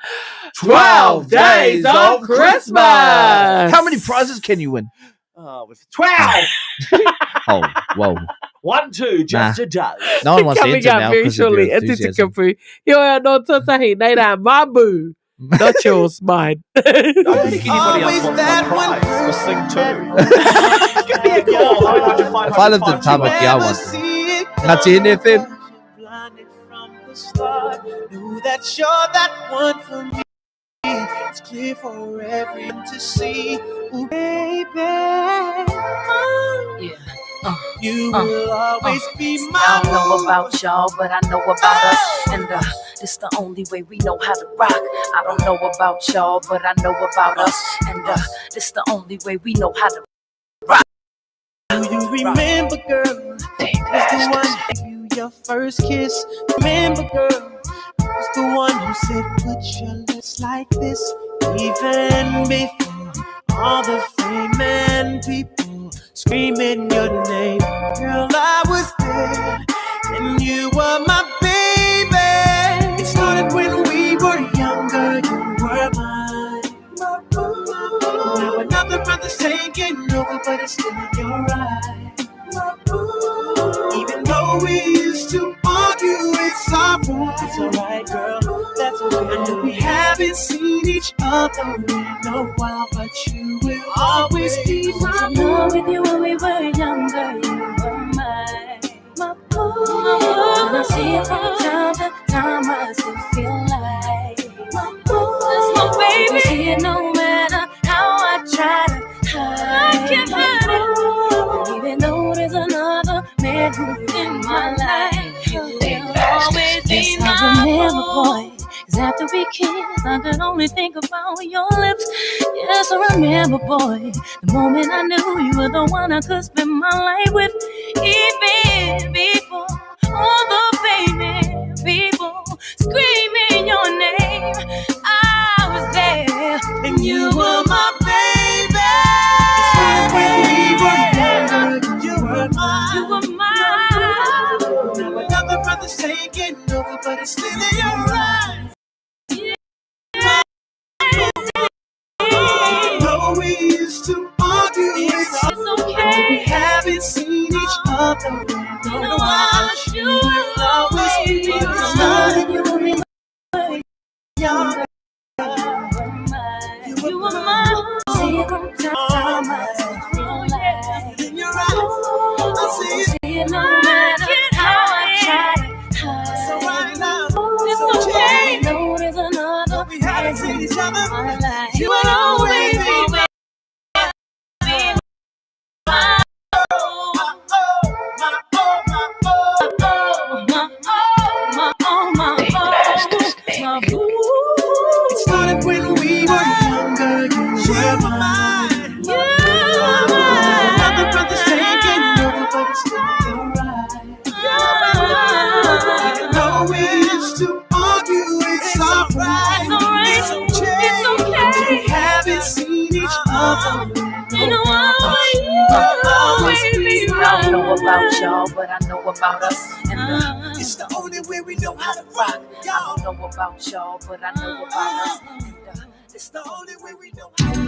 12 days of Christmas. How many prizes can you win? Oh, with 12. Oh, whoa. 1, 2, just Nah. a dozen. No one wants to Coming enter up now very because of shortly. your It's enthusiasm. Kapu. Yo, no tatahi, neira mabu. Not yours, mine. I don't think anybody else wants my prize. We'll sing too. Give me a call. If I lived in Tamaki, I want it. That's in there, Finn. Blinded from the start. Know that you're that one for me. It's clear for everyone to see. Ooh, baby. You will always be my I don't know about y'all, but I know about us. And it's the only way we know how to rock. I don't know about y'all, but I know about us. And it's the only way we know how to rock. Do you remember, girl? Was the one who gave you your first kiss. Remember, girl? Was the one who said, "Put your lips like this." Even before all the fame and people screaming your name, girl, I was there, and you were my baby. It started when we were younger. You were mine. Now another brother's taking over, but it's still in your eyes. Even though we used to argue, it's alright. It's alright, girl. That's okay. I know we haven't seen each other in a while, but you will always be my I know with you when we were younger, you were mine. My boo. When I see it from time to time, I still feel like my boo. That's my baby. I see it no matter how I try to hide. I can't hide it. And even though there's another man who's in my life, you will always be my boy. Cause after we kissed, I could only think about your lips. Yes, I remember, boy, the moment I knew you were the one I could spend my life with. Even before all the famous people screaming your name, I was there, and you were my baby. When we were younger, you were mine. you were mine. Now another brother's taking over, but it's still in your eyes. Though we used to argue, it's okay. We haven't seen each other in a while. You will always be mine. You were younger. You were mine. See it from time I still feel like In your eyes, I see it. see it no matter how I try to hide. So right now, It's okay. No, there's another we haven't seen each other. my life. You will always be mine. It started when we were younger. You were mine. Another brother's taking over, but it's still alright. Even though we used to argue, it's alright. It's okay. We haven't seen each other. I don't know about y'all, but I know about us. And It's the only way we know how to rock, I y'all. don't know about y'all, but I know about us. And It's the only way we know how to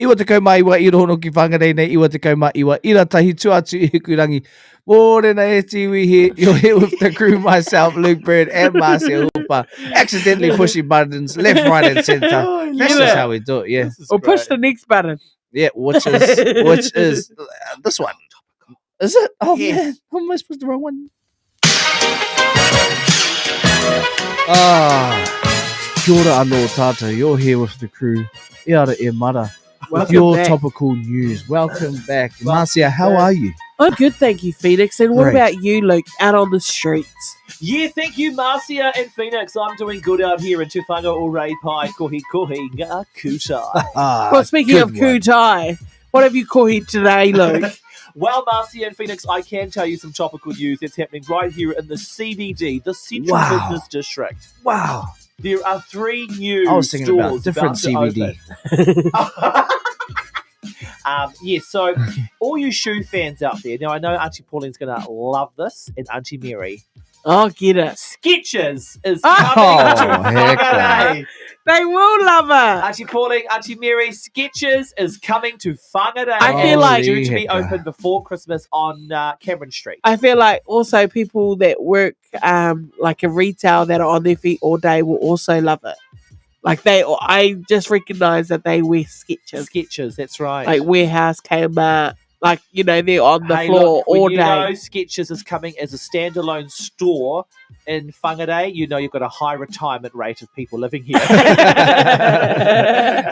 Iwa te kaumā iwa i rono ki whangarei nei, iwa te kaumā iwa ira tahi tuatu I Hikurangi. Mōrena e tiwi here, you're here with the crew, myself, Luke Bird and Marcia Hooper. Accidentally pushing buttons left, right and centre. That's just how we do it, yeah. Or push the next button. Yeah, which is this one. Is it? Oh man, how am I supposed to the wrong one? Kia ora anō tātou. You're here with the crew. Ia ora e mara. With Welcome your back. topical news. Welcome back. Marcia, how are you? I'm good, thank you, Phoenix. And what Great. about you, Luke, out on the streets? Yeah, thank you, Marcia and Phoenix. I'm doing good out here in Te Whanga o Rei Pai, kohi ngā kutai. Well, speaking of kutai, what have you kohi today, Luke? Well, Marcia and Phoenix, I can tell you some topical news that's happening right here in the CBD, the Central Wow. Business District. Wow. There are 3 new I was thinking about stores different about to CBD. open. So all you shoe fans out there, now I know Auntie Pauline's going to love this, and Auntie Mary. Oh, get it. Skechers is Oh, coming to heck Whangarei. They will love it. Auntie Pauline, Auntie Mary, Skechers is coming to Whangarei. I feel and like- due to be Holy heck. open before Christmas on Cameron Street. I feel like also people that work like in retail that are on their feet all day will also love it. Like I just recognize that they wear Skechers. Skechers, that's right. Like Warehouse, Kmart. Like, you know, they're on the Hey, floor look, when all you day. know Skechers is coming as a standalone store in Whangarei, you know you've got a high retirement rate of people living here.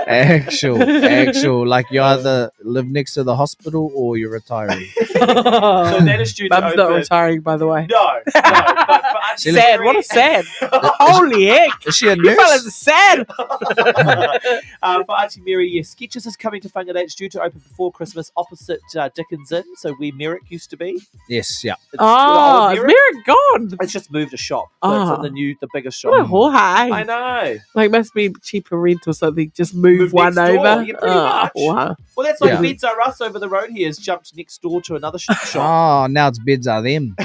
Actual. Like you either live next to the hospital or you're retiring. So that is due to Mum's not open- retiring, by the way. No, but for Auntie Sad. Mary- What a sad. Holy heck. Is she a You nurse? fellas are sad. For Auntie Mary, yes, Skechers is coming to Whangarei. It's due to open before Christmas opposite Dickens Inn, so where Merrick used to be. Yes, yeah. It's Oh, the is old Merrick gone? It's just moved a shop. So it's Oh. in the bigger shop. What a whore, I hey. know. Like, must be cheaper rent or something. Just move one next door, over. yeah, pretty much. Wow. Well, that's like Yeah. Beds R Us over the road here has jumped next door to another shop. Oh, now it's Beds Are Them.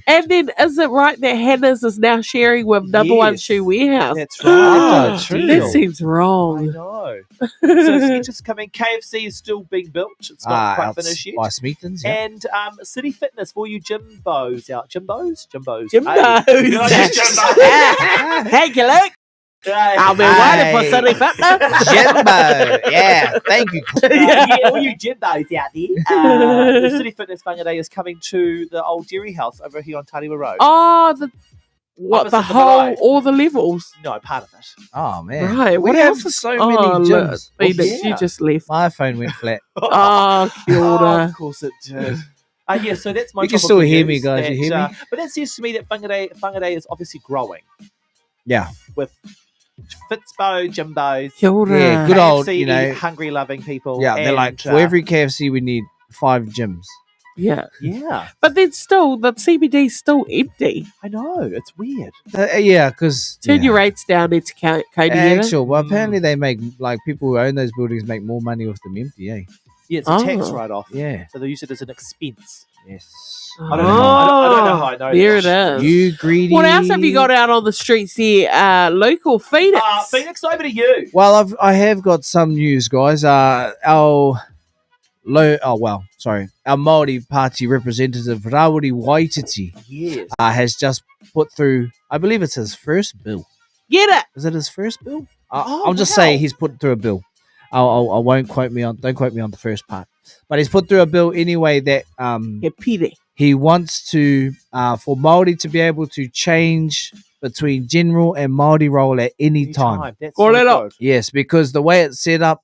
And then, is it right that Hannah's is now sharing with Number One Yes. Shoe Warehouse? That's right. Oh, true. That seems I wrong. know. So Skechers coming. KFC is still being built. It's not quite out finished yet. by Smeatons, yeah. And City Fitness for you Jimbos out. Jimbos? Jimbos. Hey. Did I say Jimbo? Thank you, Luke. I'll be waiting for City Fitness. Jimbo. Yeah, thank you. Yeah, all you Jimbos out there. The City Fitness Whangarei is coming to the old dairy house over here on Tariwa Road. Oh, the Opposite the the whole, marae. all the levels. No, part of it. Oh, man. Right, We what have else? so Oh, many look, gyms. Phoenix, yeah. you just left. My phone went flat. Oh, kia Oh, ora. of course it did. Yeah, so that's my You can topical still hear me, news guys. You hear me? But that says to me that Whangarei is obviously growing Yeah. with Fitzbo, Jimbos, Kia ora. Yeah, good old, KFC, you know. hungry, loving people. Yeah, they're and, like, for every KFC, we need 5 gyms. Yeah. Yeah, But then still, the CBD's still empty. I know. It's weird. Yeah, because Turn your rates down, it's Cody. actual. Well, apparently they make, like, people who own those buildings make more money with them empty, eh? Yeah, it's a tax Oh. write-off. Yeah. So they use it as an expense. Yes. I don't know. I don't know how I know There that. it is. You greedy. What else have you got out on the streets here? Local Phoenix. Phoenix, over to you. Well, I have got some news, guys. Our Māori Party representative Rawiri Waititi Yes. has just put through, I believe it's his first bill. Get it? Is it his first bill? Oh, I'll just wow. say he's put through a bill. I won't quote me on. Don't quote me on the first part. But he's put through a bill anyway that he wants to for Māori to be able to change between general and Māori role at any time. That's so good. Yes, because the way it's set up,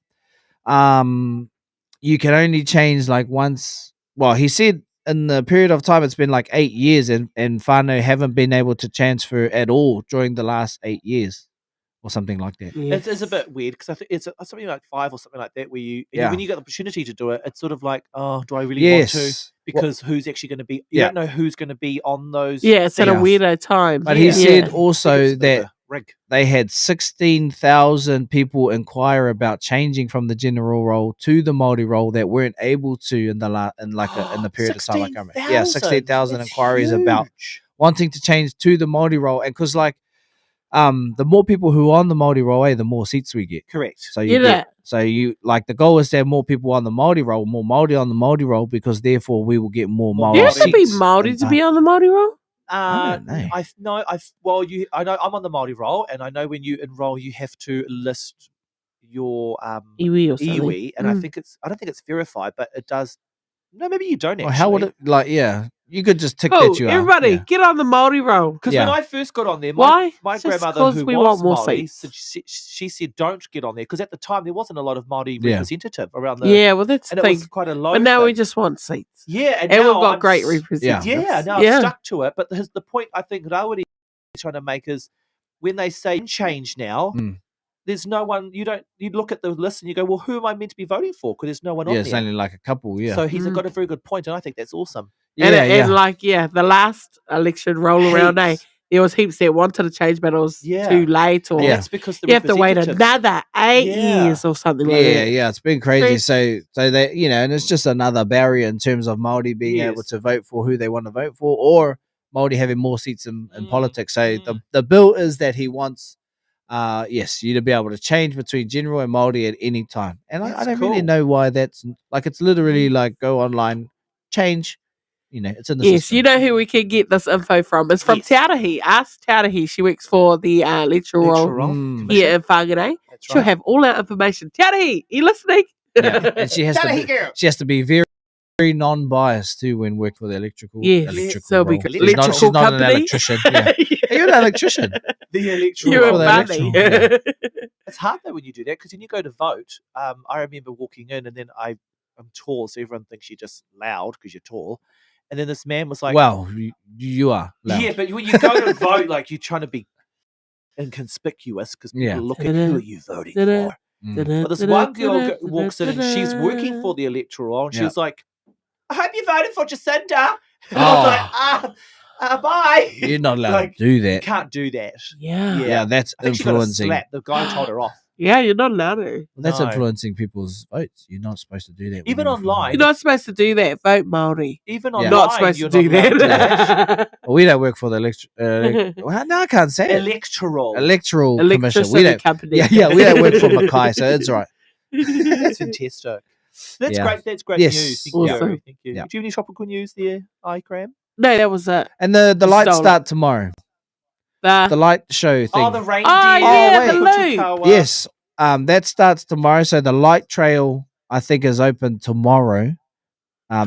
you can only change like once. Well, he said in the period of time it's been like 8 years, and whānau haven't been able to transfer at all during the last 8 years, or something like that. It's a bit weird because I think it's something like 5 or something like that where Yeah. when you get the opportunity to do it, it's sort of like, oh, do I really want to? Yes. Because who's actually going to be? You Yeah. don't know who's going to be on those. Yeah, it's at a seats. weirdo time. But he Yeah. said also It's a bit of that a rig. they had 16,000 people inquire about changing from the general role to the Māori role that weren't able to in the in the period of time. I can't remember. Yeah, 16,000 That's inquiries about huge. wanting to change to the Māori role, and because the more people who are on the Māori role, the more seats we get. Correct. So you Get So you like the goal is to have more people on the Māori roll, more Māori on the Māori roll, because therefore we will get more Māori You have to be seats. Māori to be on the Māori roll? I don't know. I know I'm on the Māori roll, and I know when you enroll, you have to list your iwi or something. iwi, and I don't think it's verified, but it does. No, maybe you don't. Well, Actually. how would it like? Yeah, you could just tick Cool. that you are. Everybody, Yeah. get on the Māori roll. Because Yeah. when I first got on there, Why? my Just grandmother, 'cause who we was want more Māori, seats. she said don't get on there because at the time there wasn't a lot of Māori Yeah. representative around the. Yeah, well, that's and the it thing. was quite a low. But now we thing. just want seats. Yeah, and we've now got I'm great s- representatives. Yeah, now Yeah. I'm stuck to it. But the point I think Rawiri is trying to make is when they say change now, there's no one. You look at the list and you go, well, who am I meant to be voting for? Because there's no one Yeah, on it's there. only like a couple. Yeah. So he's got a very good point, and I think that's awesome. And like, the last election roll around, Heaps. there was heaps that wanted to change, but it was Yeah. too late, or And that's because the you have to wait representatives- another 8 years or something like that. Yeah, it's been crazy. So they, and it's just another barrier in terms of Māori being able Yes. to vote for who they want to vote for, or Māori having more seats in politics. So the bill is that he wants, you to be able to change between general and Māori at any time. And I That's don't really cool. know why that's like. It's literally like go online, change. It's in the Yes, system. you know who we can get this info from. It's from Taurahi. Ask Taurahi. She works for the electoral roll here in Whangarei. She'll have all our information. Taurahi, you listening? Yeah, and she has to be very, very non-biased too when working for the electrical. Yes, electrical so role. because She's not electrical an company. electrician. Yeah. You're an electrician. The electoral. You're roll. a bunny. It's hard though when you do that because when you go to vote, I remember walking in and then I'm tall, so everyone thinks you're just loud because you're tall. And then this man was like, Well, you are. Loud. yeah, but when you go to vote, like you're trying to be inconspicuous because people Yeah. look at who are you voting for. But this one girl walks in and she's working for the electoral roll, and she Yeah. was like, I hope you voted for Jacinda. And Oh. I was like, bye. You're not allowed Like, to do You that. can't do that. Yeah, that's I think she got a influencing. slap. The guy told her off. Yeah, you're not allowed to. That's No. influencing people's votes. You're not supposed to do that. when Even you're online. You're not supposed to do that. Vote Māori. Even Yeah. online, Not supposed to you're do not allowed that. Well, we don't work for the well, no, I can't say it. Electoral. Electoral Commission. Electricity We don't. company. Yeah, we don't work for Mackay, so it's all right. That's fantastic. That's Yeah. great. That's great Yes. news. Thank Awesome. you. Thank you. Yeah. Do you have any tropical news there, Graham? No, that was it. And the lights Stolen. start tomorrow. The light show thing. Oh, the reindeer. Oh, yeah, the wait. loop. Yes, that starts tomorrow. So the light trail, I think, is open tomorrow.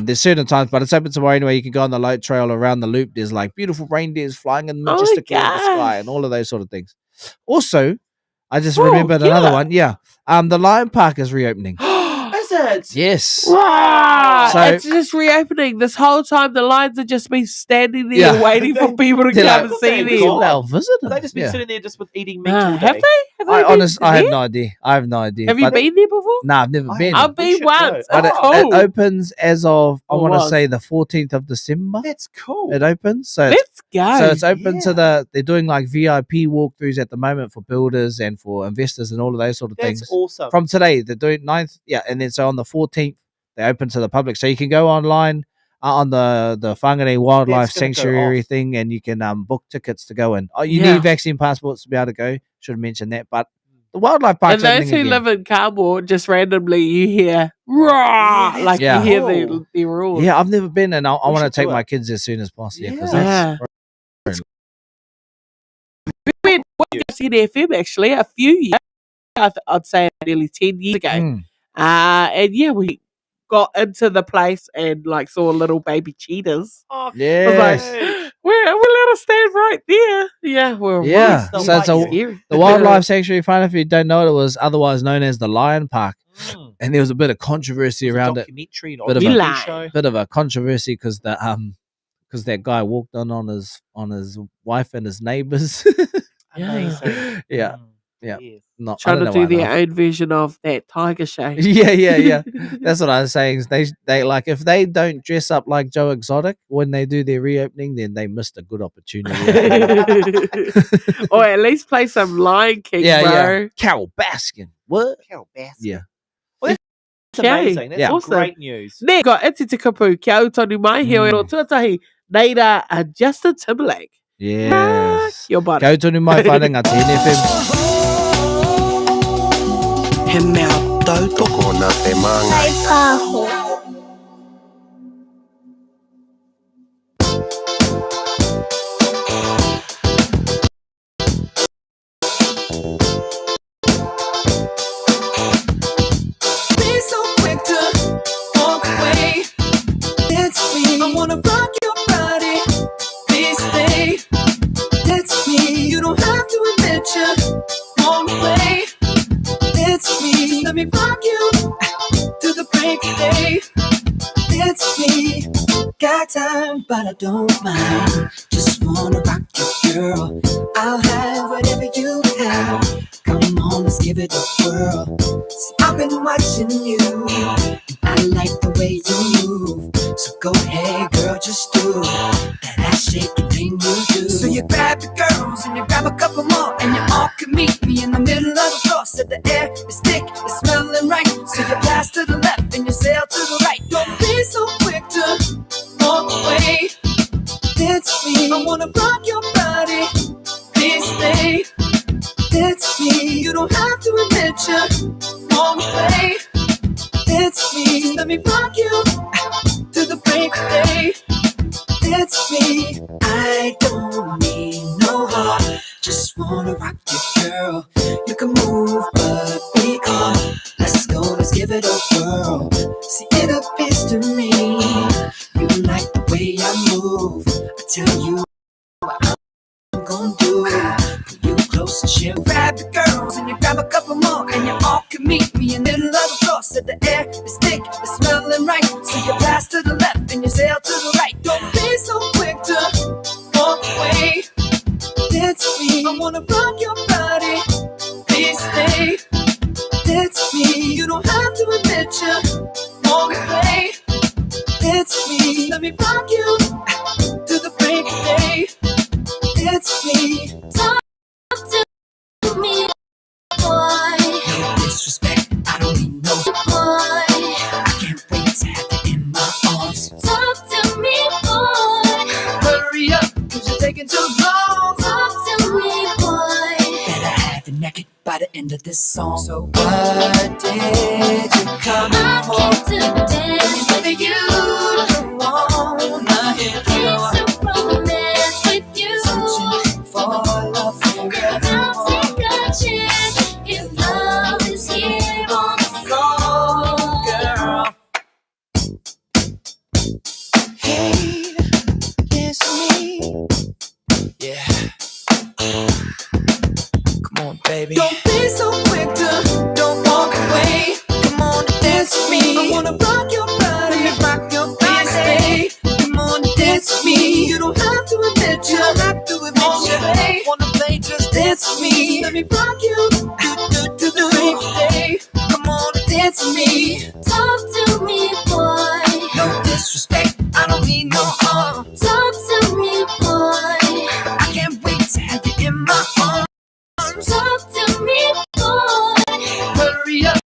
There's certain times, but it's open tomorrow anyway. You can go on the light trail around the loop. There's like beautiful reindeers flying in Oh my majestically in the sky gosh. and all of those sort of things. Also, I just Oh, remembered another yeah. one. Yeah, the Lion Park is reopening. Is it? Yes. Wow. So- It's just reopening. This whole time, the lions have just been standing there Yeah. waiting for people to They're come like, and see "Okay, them. Well, visit Have they just been Yeah. sitting there just with eating meat all day? Have they? Have I been have there? no idea. I have no idea. Have you But- been there before? No, I've never been. I've been should once. go. But It's it cool. opens as of I Or want to was. say the 14th of December. That's cool. It opens, so it's, Let's go. so it's open to they're doing like VIP walkthroughs at the moment for builders and for investors and all of those sort of That's things. awesome. From today, they're doing 9th, and then so on the 14th they open to the public, so you can go online on the Whangarei Wildlife That's gonna go Sanctuary off. thing, and you can book tickets to go in. Oh, you Yeah. need vaccine passports to be able to go. Should have mentioned that, but the wildlife park. And those who live in Carmore, just randomly you hear "Rah!" Yeah, like yeah. you hear Cool. the rules. Yeah, I've never been, and I want to should take do my it. kids as soon as possible. Yeah, because Yeah. that's We went to FM actually a few years. I'd say nearly 10 years ago. Mm. And yeah, we got into the place and like saw little baby cheetahs. Oh, I was Yes. like, we'll let us stand right there. Yeah, we're Yeah, Right. so it's a, scary. the Wildlife Sanctuary Fund, if you don't know it, was otherwise known as the Lion Park. Mm. And there was a bit of controversy around it. Documentary, Bit of You a lie. show. bit of a controversy because that guy walked on his wife and his neighbors. Amazing. Yeah. Mm. Yeah. Yes. Not, I Trying don't to know do why I their laughed. own version of that tiger show. Yeah. That's what I was saying. is They like if they don't dress up like Joe Exotic when they do their reopening, then they missed a good opportunity. Or at least play some Lion King, bro. Carol Baskin. What? Carol Baskin. Yeah. It's Okay. amazing. That's Yeah. Awesome. great news. Ne got Iti Te Kupu, kia au tonu mai, he o tuatahi, neira a Justin Timberlake. Yes. Your body. Go to my whananga, TNFM. And now tautoko nā te māngai. Kai pāho. Be so quick to walk away. That's me. I wanna rock your body. Please stay. That's me. You don't have to admit you won't play. That's me. Just let me rock you to the break of day. That's me. Got time, but I don't mind. Just wanna rock you, girl. I'll have whatever you have. Come on, let's give it a whirl. See, I've been watching you, and I like the way you move. So go ahead, girl, just do that ass shaking thing you do. So you grab the girls and you grab a couple more, and you all can meet me in the middle of the floor. So the air is thick, it's smelling right. So you pass to the left and you sail to the right. Don't be so quick to walk away. That's me. I wanna rock your body. Please stay. That's me. You don't have to admit you won't play. That's me. Just let me rock you to the break of day. That's me. I don't need no heart. Just wanna rock you, girl. You can move, but be calm. Let's go, let's give it a whirl. See, it appears to me you like the way I move. I tell you what I'm gonna do. Pull you close and chill. Grab the girls and you grab a couple more, and you all can meet me in the middle of the floor. So the air is thick, it's smelling right. So you pass to the left and you sail to the right. Don't be so quick to walk away. That's me. I wanna rock your body. Please stay. That's me. You don't have to admit you won't play. That's me. Let me rock you to the break of day. That's me. Talk to me, boy. No disrespect. I don't need no boy. I can't wait to have you in my arms. Talk to me, boy. Hurry up, 'cause you're taking too long. Talk to me, boy. Better have you naked by the end of this song. So what did you come for? I came to dance with you. Wanna hit you. Came to romance with you. Searching for love forever. Don't take a chance if love is here on the floor, girl. Hey, it's me. Yeah. Come on, baby. Don't be so quick to don't walk away. Come on, dance with me. I wanna rock your body. Let me rock your body. Stay. Come on, dance with me. You don't have to admit you. Don't have to admit you. Wanna play? Just dance with me. Let me rock you. Do day. Come on, dance with me. Talk to me, boy. No disrespect. I don't mean no harm. Talk to me, boy. I can't wait to have you in my arms. Talk to me, boy. Hurry up,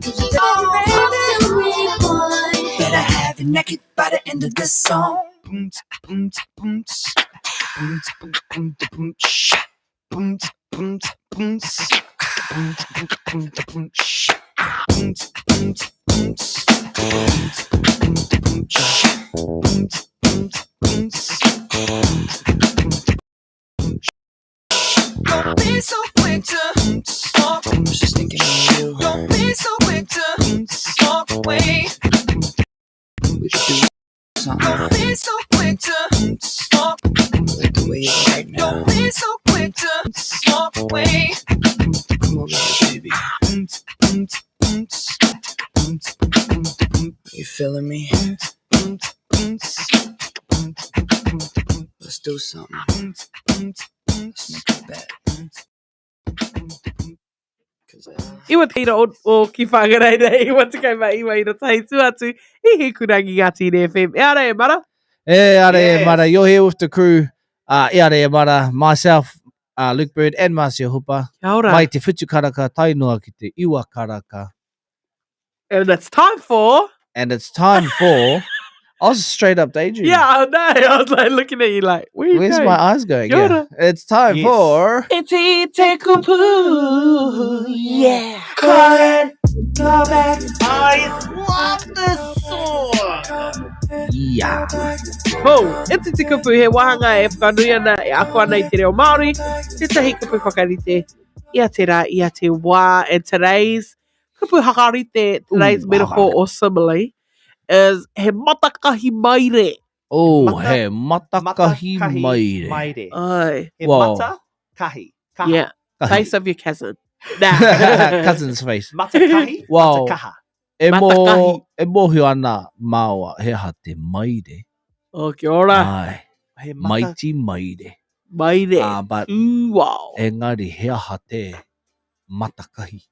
'cause you're talk to me, boy. Better have you naked by the end of this song. Don't be so quick to walk. I was just thinking of you. Don't be so quick to walk away. We could do something. Don't be so quick to walk. Like the way you are right now. Don't be so quick to walk away. Come over here, baby. You feeling me? Let's do something. Let's make a bet. Iwa te ira o ki whangarei nei, iwa te kai mai iwa ira tai tu atu, I he kurangi ngati in FM. E ara e mara? E ara e mara. You're here with the crew. E ara e mara. Myself, Luke Bird and Marcia Hooper. Kia ora. Mai te whitu karaka, tainua ki te iwa karaka. And it's time for... And it's time for... I was straight up daydreaming. Yeah, I know. I was like looking at you like, where's going? My eyes going? Kia Yeah. ora. It's time for... It's Te Kupu. Yeah. Quiet. Go back. I love this song. Yeah. Cool. It's te kupu he wahanga e whakanuia na e ako ana i te reo Māori. Te tahi kupu whakarite ia te rā, ia te wā. And today's kupu hakarite, today's metaphor or simile is he matakahi maire. Oh, he matakahi maire. Maire. Ai. He Wow. mata kahi. Kaha. Yeah. Kahi. Face of your cousin. Nah. Cousin's face. Mata kahi. Wow. Mata kaha. E Matakahi. mohi ana maua he ha te maire. Oh, kia ora. Ai. He mata. Mighty maire. Maire. But Wow. engari he ha te matakahi.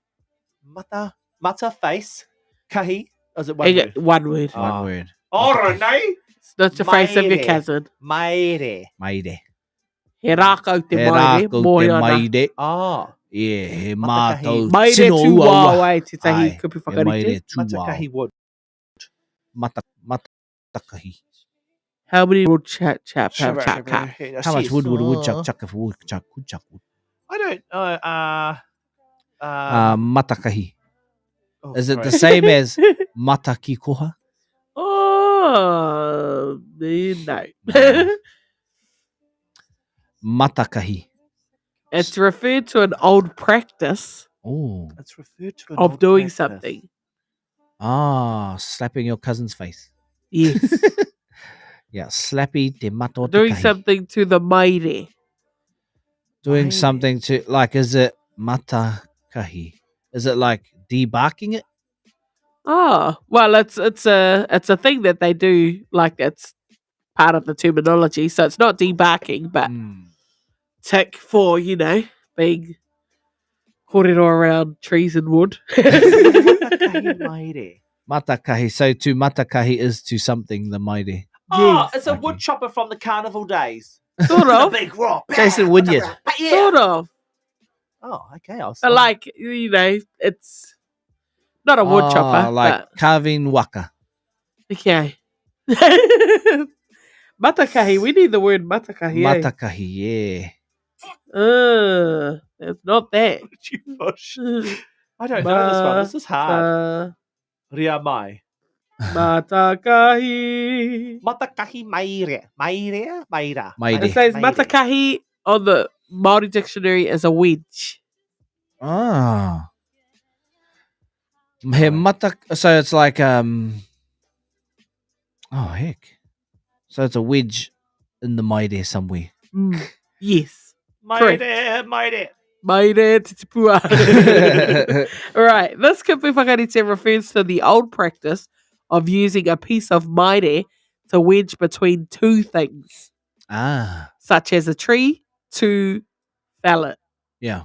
Mata face. Kahi. Or is it one word? One word. One word. Oh, no. It's not the face of your Maire. cousin. Maire. Maire. He rākau te He maire. rākau Moi te ana. maire. Oh. Yeah, he Matakahi. mātou Maire tino tū ua wā ua. wai te tahi Ai, kupu he maire whakarite. tū wā. Matakahi wood. Matakahi. How many woodchuck chap Sure, have chuck cut? How much wood would a woodchuck chuck if a woodchuck would chuck wood? I don't know. Matakahi. Oh, Is it the sorry. same as mataki koha? Oh, no. Matakahi. It's referred to an old practice Oh. It's referred to an of old doing practice. something. Ah, slapping your cousin's face. Yes. Yeah, slappy te mato te Doing kahi. something to the maire. Doing something to, like, is it matakahi? Is it like debarking it? Oh, well, it's a thing that they do, like it's part of the terminology. So it's not debarking, but tick for, being kōrero around trees and wood. Matakahi maire. Matakahi. So to matakahi is to something the mighty. Oh, it's a wood chopper from the carnival days. Sort of. The big rock. Jason Woodyard. Yeah. Sort of. Oh, okay. I'll But like, it's not a wood chopper. Like carving waka. But, okay. Matakahi. We need the word matakahi. Matakahi, yeah. It's not that. I don't know this one. This is hard. Ria mai. Matakahi. Matakahi maire. Maire? Maira. It says matakahi on the Māori dictionary as a wedge. Ah. He so it's like oh heck. So it's a wedge in the maire somewhere. Yes. Maire. Maire. Maire titipua. Right. This kupu whakarite refers to the old practice of using a piece of maire to wedge between two things, such as a tree to fell it. Yeah.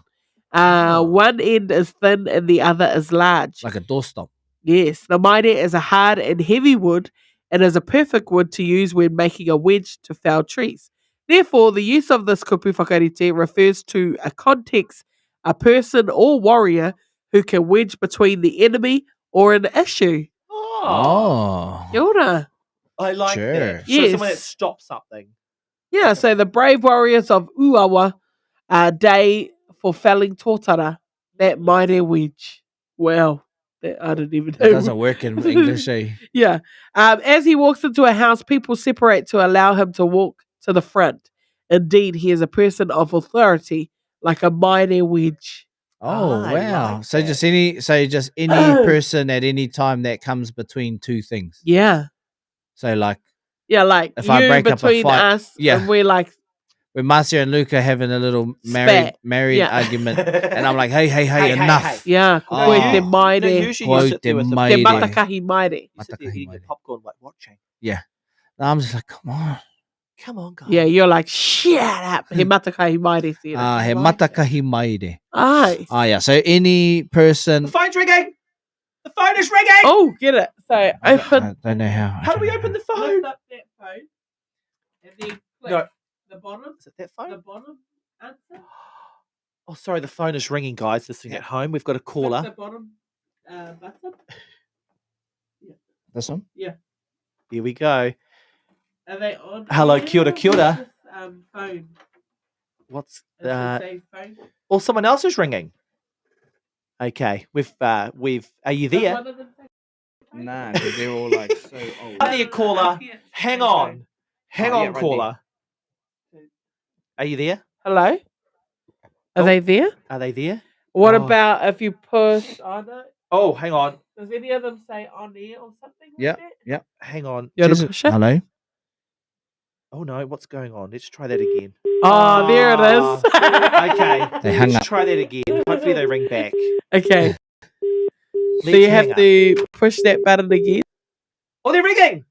One end is thin and the other is large. Like a doorstop. Yes, the maire is a hard and heavy wood and is a perfect wood to use when making a wedge to fell trees. Therefore, the use of this kupu whakarite refers to a context, a person or warrior who can wedge between the enemy or an issue. Oh. Kia ora. I like that. So Yes. someone that stops something. Yeah, so the brave warriors of Uawa day for felling tōtara, that maire wedge. Well, I don't even know. That doesn't work in English, eh? Yeah. As he walks into a house, people separate to allow him to walk to the front. Indeed, he is a person of authority, like a maire wedge. Oh I wow! like So that. just any person at any time that comes between two things. Yeah. So like Yeah, like if you I break up a between fight, us, yeah. and we're like, when Marcia and Luca having a little Spat. married Yeah. argument, and I'm like, hey, enough. yeah, Oh. koe te No, maire, usually you sit there with Quote the maire. te matakahi maire. You sit there eating your popcorn, like watching. Yeah. And I'm just like, come on. Come on, guys. Yeah, you're like, shut up. He matakahi maire, tira. He matakahi maire. Aye. Yeah. So any person. The phone's ringing. The phone is ringing. Oh, get it. So open. I don't know how. How do we open the phone? Lift up that phone. And then click No. the bottom. Is it that phone? The bottom answer. Oh, sorry, the phone is ringing, guys. Listening at home, we've got a caller. Click the bottom button. This one? Yeah. Here we go. Are they on? Hello, air? kia ora, kia ora. What's this, phone. What's Does it say phone? or someone else is ringing. Okay, we've. Are you there? Nah, because they're all like so old. Are there, caller? Hang on, hang Oh, yeah, on, right caller. Are you there? Hello? Are they there? Are they there? What Oh. about if you push on it? Oh, hang on. Does any of them say on air or something? Yep, yep. Hang on. You wanna Just- push it? Hello? Oh no, what's going on? Let's try that again. Oh, there it is. Okay. They hung Let's up. try that again. Hopefully they ring back. Okay. So Let's you hang have up. to push that button again. Oh, they're ringing.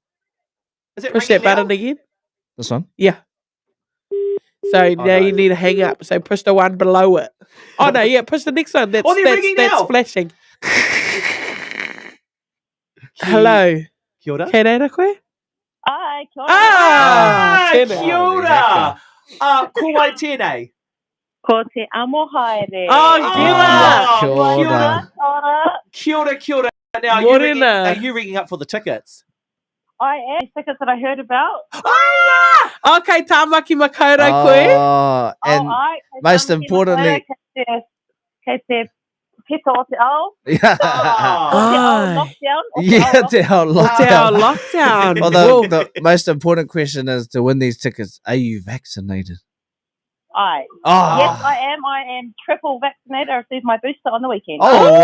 Is it Push that ringing now? button again. This one? Yeah. So now no. you need to hang up. So push the one below it. Oh no, yeah, push the next one. That's Oh, they're ringing that's now. flashing. Hello. Kia ora. Kei koe? Ai, kia ora. Ah, Kia tēnā. ora. Ko wai tēnei. Ko te amo haere. Oh, Kia ora. Kia ora. Kia ora, kia ora. Now, Morena. are you ringing up for the tickets? I am. Tickets that I heard about. Okay, tāmaki makaura koe. Oh, and ai, most importantly, Kei te pito o te ao. yeah, O te ao lockdown. O te yeah, ao the whole O te ao lockdown. lockdown. Although Whoa. the most important question is to win these tickets: are you vaccinated? Ai. Oh. Yes, I am. I am triple vaccinated. I received my booster on the weekend. Oh, wow!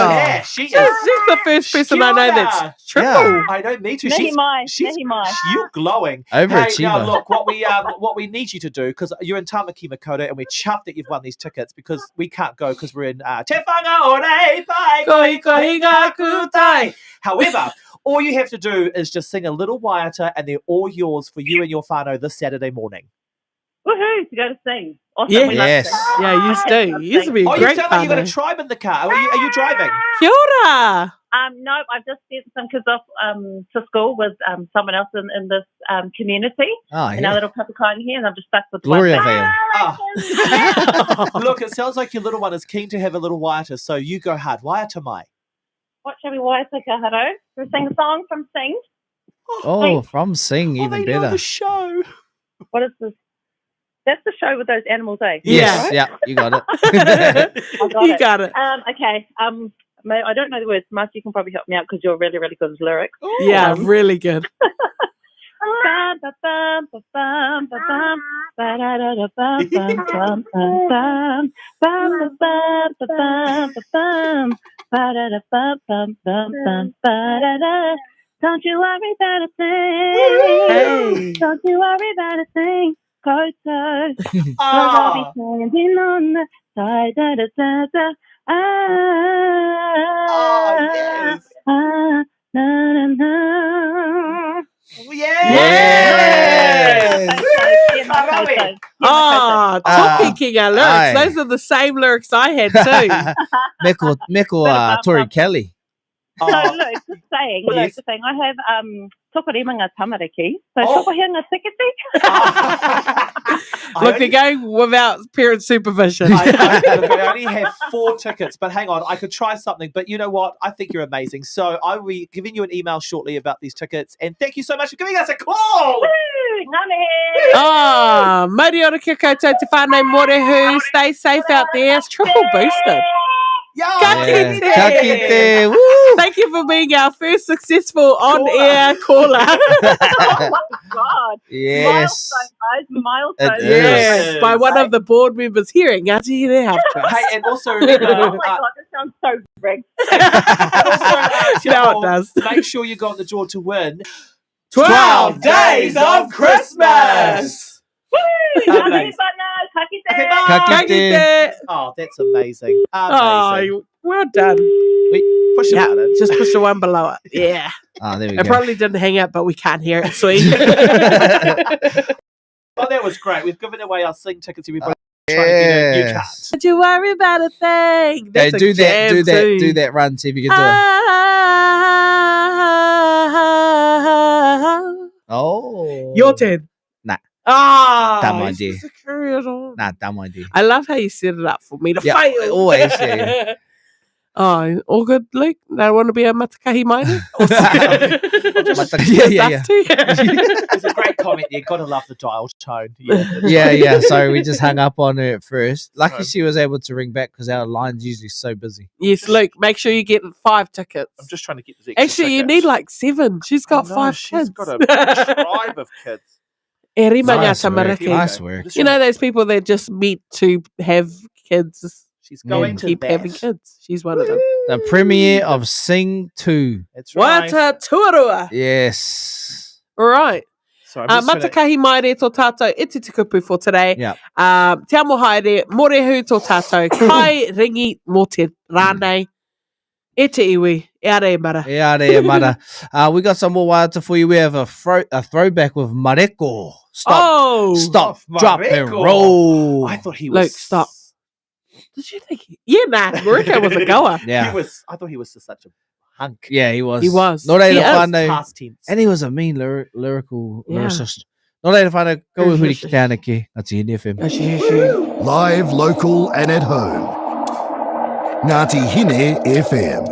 Yeah, she She's is. the first person I know that's triple. Yeah. I know, me too. Nehi mai. She's Nehi mai. you're glowing. Overachiever. Hey, now look, what we need you to do, because you're in Tamaki Makaurau and we're chuffed that you've won these tickets because we can't go because we're in Te Whanga o Rei Pai Koi Koi Ngā Kutai. However, all you have to do is just sing a little waiata and they're all yours for you and your whānau this Saturday morning. Woohoo! To go to sing. Awesome. Yeah. We love Yes. singing. Yeah, you used to. You used to be a Oh, you great sound like you got a whānau. tribe in the car. Are you driving? Kia ora. No, I've just sent some kids off to school with someone else in this community. Oh, And our yeah. little Papakāinga here, and I'm just stuck with Gloria one thing. Vale. Look, it sounds like your little one is keen to have a little waiata, so you go hard. Waiata mai. What shall we waiata kaharo? We sing a song from Sing. Oh, from Sing, Oh, even they know better. the show. What is this? That's the show with those animals, eh? Yes, Right? yeah, you got it. I got You it. got it. Okay. I don't know the words. Mark, you can probably help me out because you're really, really good with lyrics. Yeah, really good. Bum, ba, bum, ba, bum, ba, bum, ba, da, da, da, bum, bum, bum, bum, bum. Bum, ba, bum, ba, bum, ba, bum. Ba, da, da, bum, bum, bum, bum, ba, da, da. Don't you worry about a thing. Hey. Don't you worry about a thing. Cause I'll be Ah. standing on the side. Da, da, da, da. yes. Na, na, na. Yes! Marawi. Oh, Toki Kinga lyrics. aye. Those are the same lyrics I had too. Meko Tori Kelly. So look, just saying, look, Yes. just saying, I have tokoremanga tamariki. So Oh. tokohianga tikiti. Look, they're going without parent supervision. I only have 4 tickets, but hang on, I could try something. But you know what? I think you're amazing. So I will be giving you an email shortly about these tickets. And thank you so much for giving us a call. Ngame. Oh, mauri ora kia koutou te whānau morehu. Stay safe out there. It's triple boosted. Ka Yeah. kite. Ka kite. Woo! Thank you for being our first successful on-air caller. Oh my God. Yes. Milestone, It guys. is. Yes, by one of the board members here at Ngāti Te Health Trust. Hey, and also remember, Oh my God, that sounds so rigged. Now it does. make sure you go on the draw to win 12 days of Christmas. Ngame Amazing. bana, ka kite. Okay, bye. Ka kite. Oh, that's amazing. Oh, Amazing. well done. Push the Yeah, button. just push the one below it. Yeah. Ah, there we It go. probably didn't hang up, but we can't hear it. Sweet. Oh, that was great. We've given away our Sing tickets. Everybody trying to get in. You can't. Yes. Don't you worry about a thing. Hey, That's a do that, jam do that, too. do that run. See if you can do it. Oh. Your turn. Nah. Ah, Dumb he's idea. just a carry it on. Nah, dumb idea. I love how you set it up for me to Yeah, fail. always, yeah. Oh, all good, Luke? Don't want to be a matakahi maere? Yeah. It's a great comment. You gotta love the dial tone. Yeah. So we just hung up on her at first. Lucky she was able to ring back because our line's usually so busy. Yes, Luke, make sure you get 5 tickets. I'm just trying to get the Actually, you need like 7. She's got 5 She's kids. got a tribe of kids. E rima ngā Nice work. tamariki. Nice work. You know those people that just meet to have kids. She's going going to to keep that. having kids. She's one of them. The premiere of Sing 2. That's right. Wata tuarua. Yes. All right. So I'm just trying to- Matakahi maere tō tātou iti te kupu for today. Yeah. Te amo haere, morehu tō tātou. Kai ringi mō te rānei. E te iwi. E ara e mara. We got some more waiata for you. We have a throwback with Mareko. Stop, drop, and roll. I thought he was. Luke, stop. Did you think? Yeah, nah. Mareko was a goer. Yeah. I thought he was just such a hunk. Yeah, he was. He was. Not He able to is. find Past tense. and he was a mean lyrical Yeah. lyricist. Not able to find go with Huri Kitanaki. That's the FM. Live, local, and at home. Ngāti Hine FM.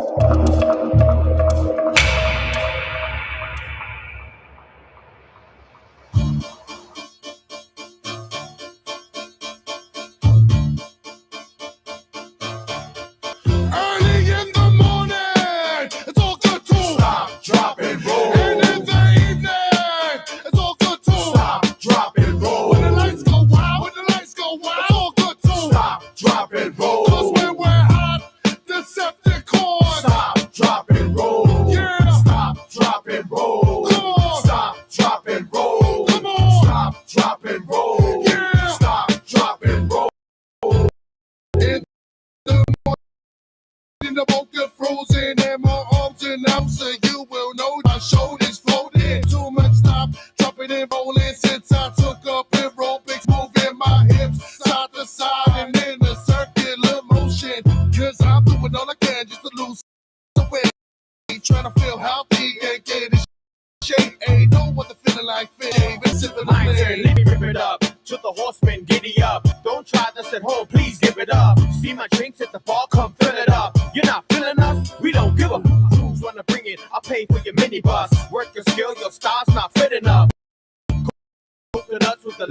Early in the morning, it's all good to stop, drop, and roll. And in the evening, it's all good to stop, drop, and roll. When the lights go wild, it's all good to stop, drop, and roll. 'Cause when we're hot, Decepticons, stop, drop, and roll. Yeah, stop, drop, and roll. Come on, stop, drop, and roll. Come on, stop, drop, and roll. Yeah, stop, drop, and roll. In the boat get frozen and my arms and out, so you will know my shoulders floating. Too much stop, dropping and rolling since I took up aerobics, moving my hips side to side and in a circular motion. 'Cause I'm doing all I can just to lose the weight. Trying to feel healthy and get in shape. Ain't no other feeling like fit. Even sipping the thing. Let me rip it up. To the horseman, giddy up. Don't try this at home, please give it up. See my drinks at the bar, come fill it up. You're not feeling us? We don't give a who's wanna bring it. I'll pay for your minibus. Work your skill, your style's not fit enough. Coconuts with the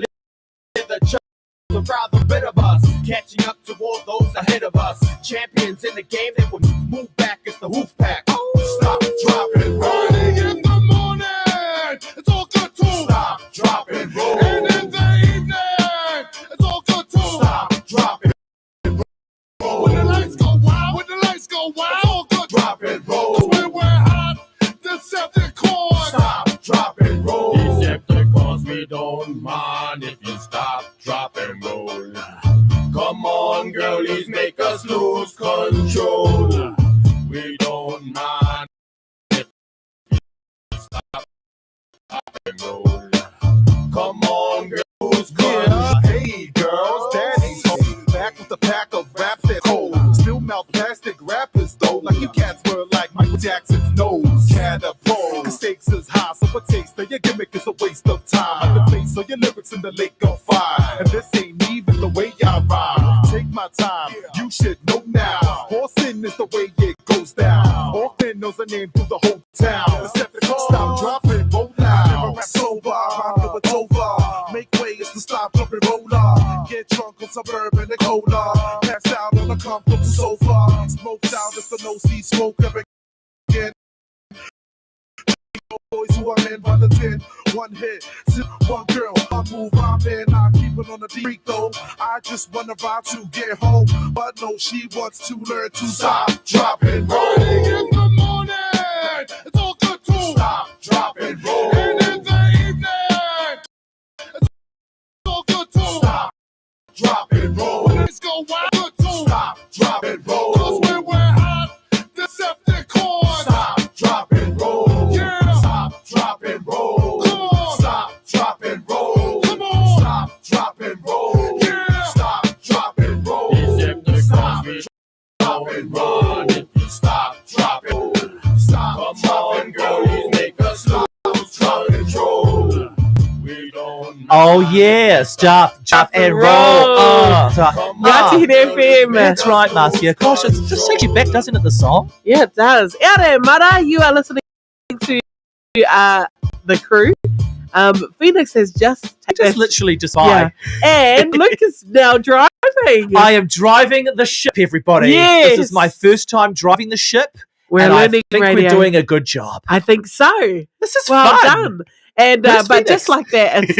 leather chuck. The rather bit of us. Catching up to all those ahead of us. Champions in the game, they will move back. It's the Wolf Pack. Stop, drop, and roll. Early in the morning, it's all good to stop, drop, and roll. And in the evening, it's all good to stop, drop, and roll. When the lights go wild, it's all good, drop, and roll. 'Cause when we're hot, Decepticons, stop, drop, and roll. Decepticons, we don't mind if you stop, drop, and roll. Come on, girlies, make us lose control. We don't mind if you stop, drop, and roll. Come on, girls, lose control. Hey girls, daddy's home. Back with a pack of raps that cold. Still mouth plastic rappers though, like you cats were like Michael Jackson's nose. Catapult, the stakes is high, so a taste of your gimmick is a waste of time. Like the face of your lyrics in the lake of fire, and this ain't even the way I rhyme. Take my time, you should know now. Horsing is the way it goes down. Often knows the name through the whole town. Stop, drop, and roll out. Never rap sober, I rhyme with over. Make way, it's the stop, drop, and roll out. Get drunk on suburban and cola. Pass out on a comfortable sofa. Smoked out, it's the no-see smoke ever again. Boys who are in by the 10, one hit, sip, one girl, I move, I'm in, I keep it on the deep though. I just wanna ride to get home, but no, she wants to learn to stop, drop, and roll. Early in the morning, it's all good to stop, drop, and roll. And in the evening, it's all good to stop, drop, and roll. When it's go wild, good to stop, drop, and roll. 'Cause when we're hot, Decepticons, stop, drop, and roll. Yeah, stop, drop, and roll. Come on, stop, drop, and roll. Come on, stop, drop, and roll. Yeah, stop, drop, and roll. Stop, drop, and roll. Stop, drop, and roll. Stop, drop, and roll. Make us lose control. We don't. Oh yeah, stop and roll. Ngāti Hine FM. That's right, Marcia. Gosh, it just takes you back, doesn't it, the song? Yeah, it does. Ere Mara, you are listening to the crew. Phoenix has just literally just by. And Luke is now driving. I am driving the ship, everybody. Yes. This is my first time driving the ship. We're and learning I think radio. we're doing a good job. I think so. This is well fun. done. And Where's but Phoenix? just like that, it's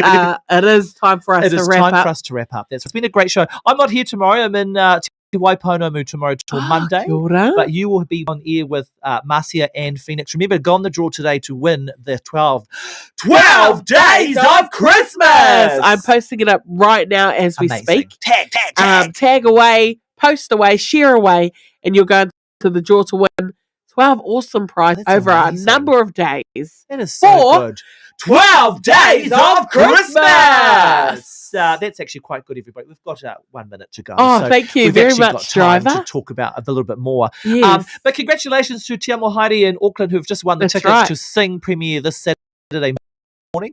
it is time for us It to is wrap time up. for us to wrap up. It's been a great show. I'm not here tomorrow. I'm in Te Waiponomu tomorrow till Monday. Kia ora. But you will be on air with Marcia and Phoenix. Remember, go on the draw today to win the 12 days of Christmas. I'm posting it up right now as we Amazing. speak. Tag. Tag away, post away, share away, and you'll go to the draw to win 12 awesome prizes over amazing. a number of days. That is so good. 12 days of Christmas! That's actually quite good, everybody. We've got 1 minute to go. Oh, thank you we've very actually much, got time driver. to talk about a little bit more. Yes. But congratulations to Te Amo Haere in Auckland who've just won the That's tickets right. to Sing premiere this Saturday morning.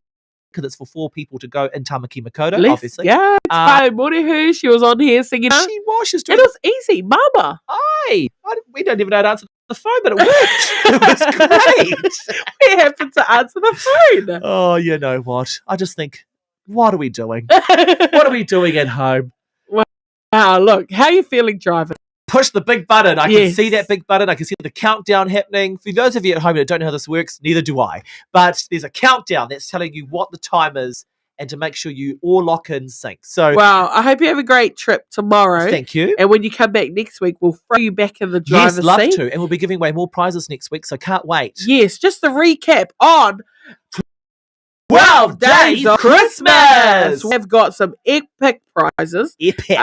Because it's for 4 people to go in Tamaki Makaurau, Let's obviously. go. Hi, Morihu. She was on here singing. She was doing it was easy, Mama. Aye. We don't even know how to answer the phone, but it worked. It was great. We happened to answer the phone. Oh, you know what? I just think, what are we doing? What are we doing at home? Wow, look, how are you feeling driving? Push the big button. I can Yes. see that big button. I can see the countdown happening. For those of you at home that don't know how this works, neither do I. But there's a countdown that's telling you what the time is and to make sure you all lock in sync. So, Well, I hope you have a great trip tomorrow. Thank you. And when you come back next week, we'll throw you back in the driver's yes, love seat. to. And we'll be giving away more prizes next week, so can't wait. Yes, just the recap on 12 days of Christmas! We've got some epic prizes. Epic.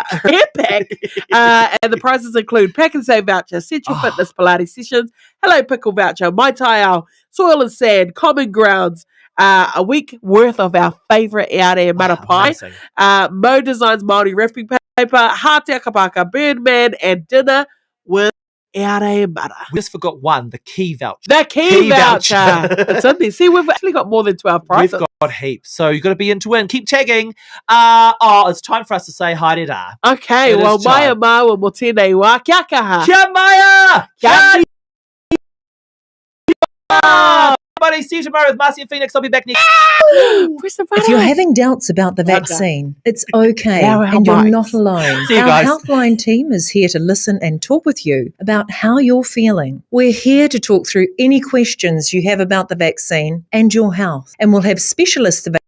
And the prizes include Pack and Save voucher, Central Fitness Pilates sessions, Hello Pickle voucher, Mai Tai Ao, Soil and Sand, Common Grounds, a week worth of our favourite Eare and Marapai, Mo Designs Māori wrapping paper, Hātea Kapaka Birdman, and dinner with Eare and Mara. We just forgot one, the key voucher. The key voucher. It's in there. See, we've actually got more than 12 prizes. We've got heaps. So you've got to be in to win. Keep tagging. It's time for us to say haere rā. Okay, It well, is Maya time. Mawa mo tēnei wā. Kia kaha. Kia Maya! Kia Everybody, see you tomorrow with Marcia and Phoenix. I'll be back next. If you're having doubts about the vaccine, it's okay Yeah, we're and you're right. not alone. See you Our guys. Healthline team is here to listen and talk with you about how you're feeling. We're here to talk through any questions you have about the vaccine and your health, and we'll have specialists available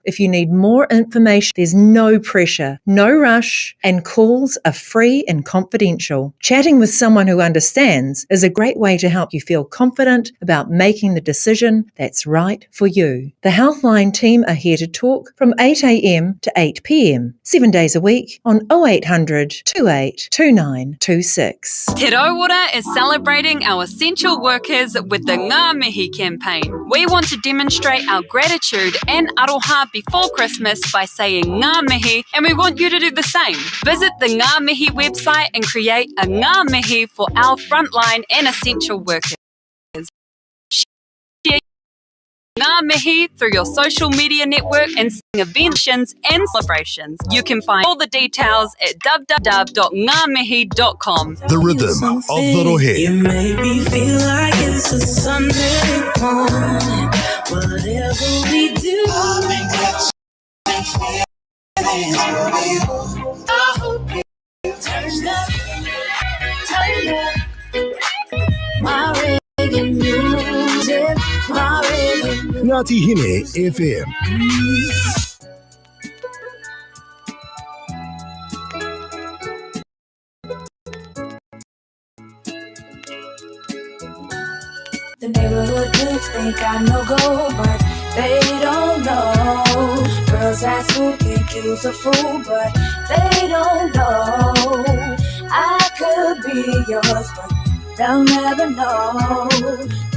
if you need more information. There's no pressure, no rush, and calls are free and confidential. Chatting with someone who understands is a great way to help you feel confident about making the decision that's right for you. The Healthline team are here to talk from 8 a.m. to 8 p.m, 7 days a week on 0800 28 2926. Te Rauora is celebrating our essential workers with the Ngā Mihi campaign. We want to demonstrate our gratitude and aroha before Christmas by saying Ngā Mihi, and we want you to do the same. Visit the Ngā Mihi website and create a Ngā Mihi for our frontline and essential workers. Share Ngā Mihi through your social media network and sing events and celebrations. You can find all the details at www.ngamihi.com. The rhythm of the Rohe. You make me feel like it's a Sunday morning. Whatever we do, I hope you turn up, my reggae music, my reggae music. Ngāti Hine FM. The neighborhood kids think I know go, but they don't know. Girls ask who think you's a fool, but they don't know. I could be yours, but they'll never know.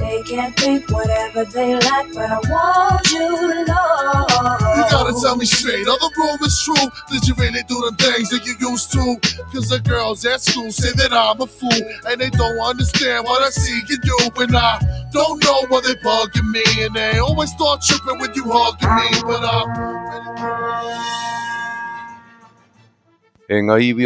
They can think whatever they like, but I want you to know. You gotta tell me straight, are the rumors true? Did you really do the things that you used to? Cause the girls at school say that I'm a fool, and they don't understand what I see in you. And I don't know why they bugging me, and they always start tripping when you hugging me. But E ngā iwi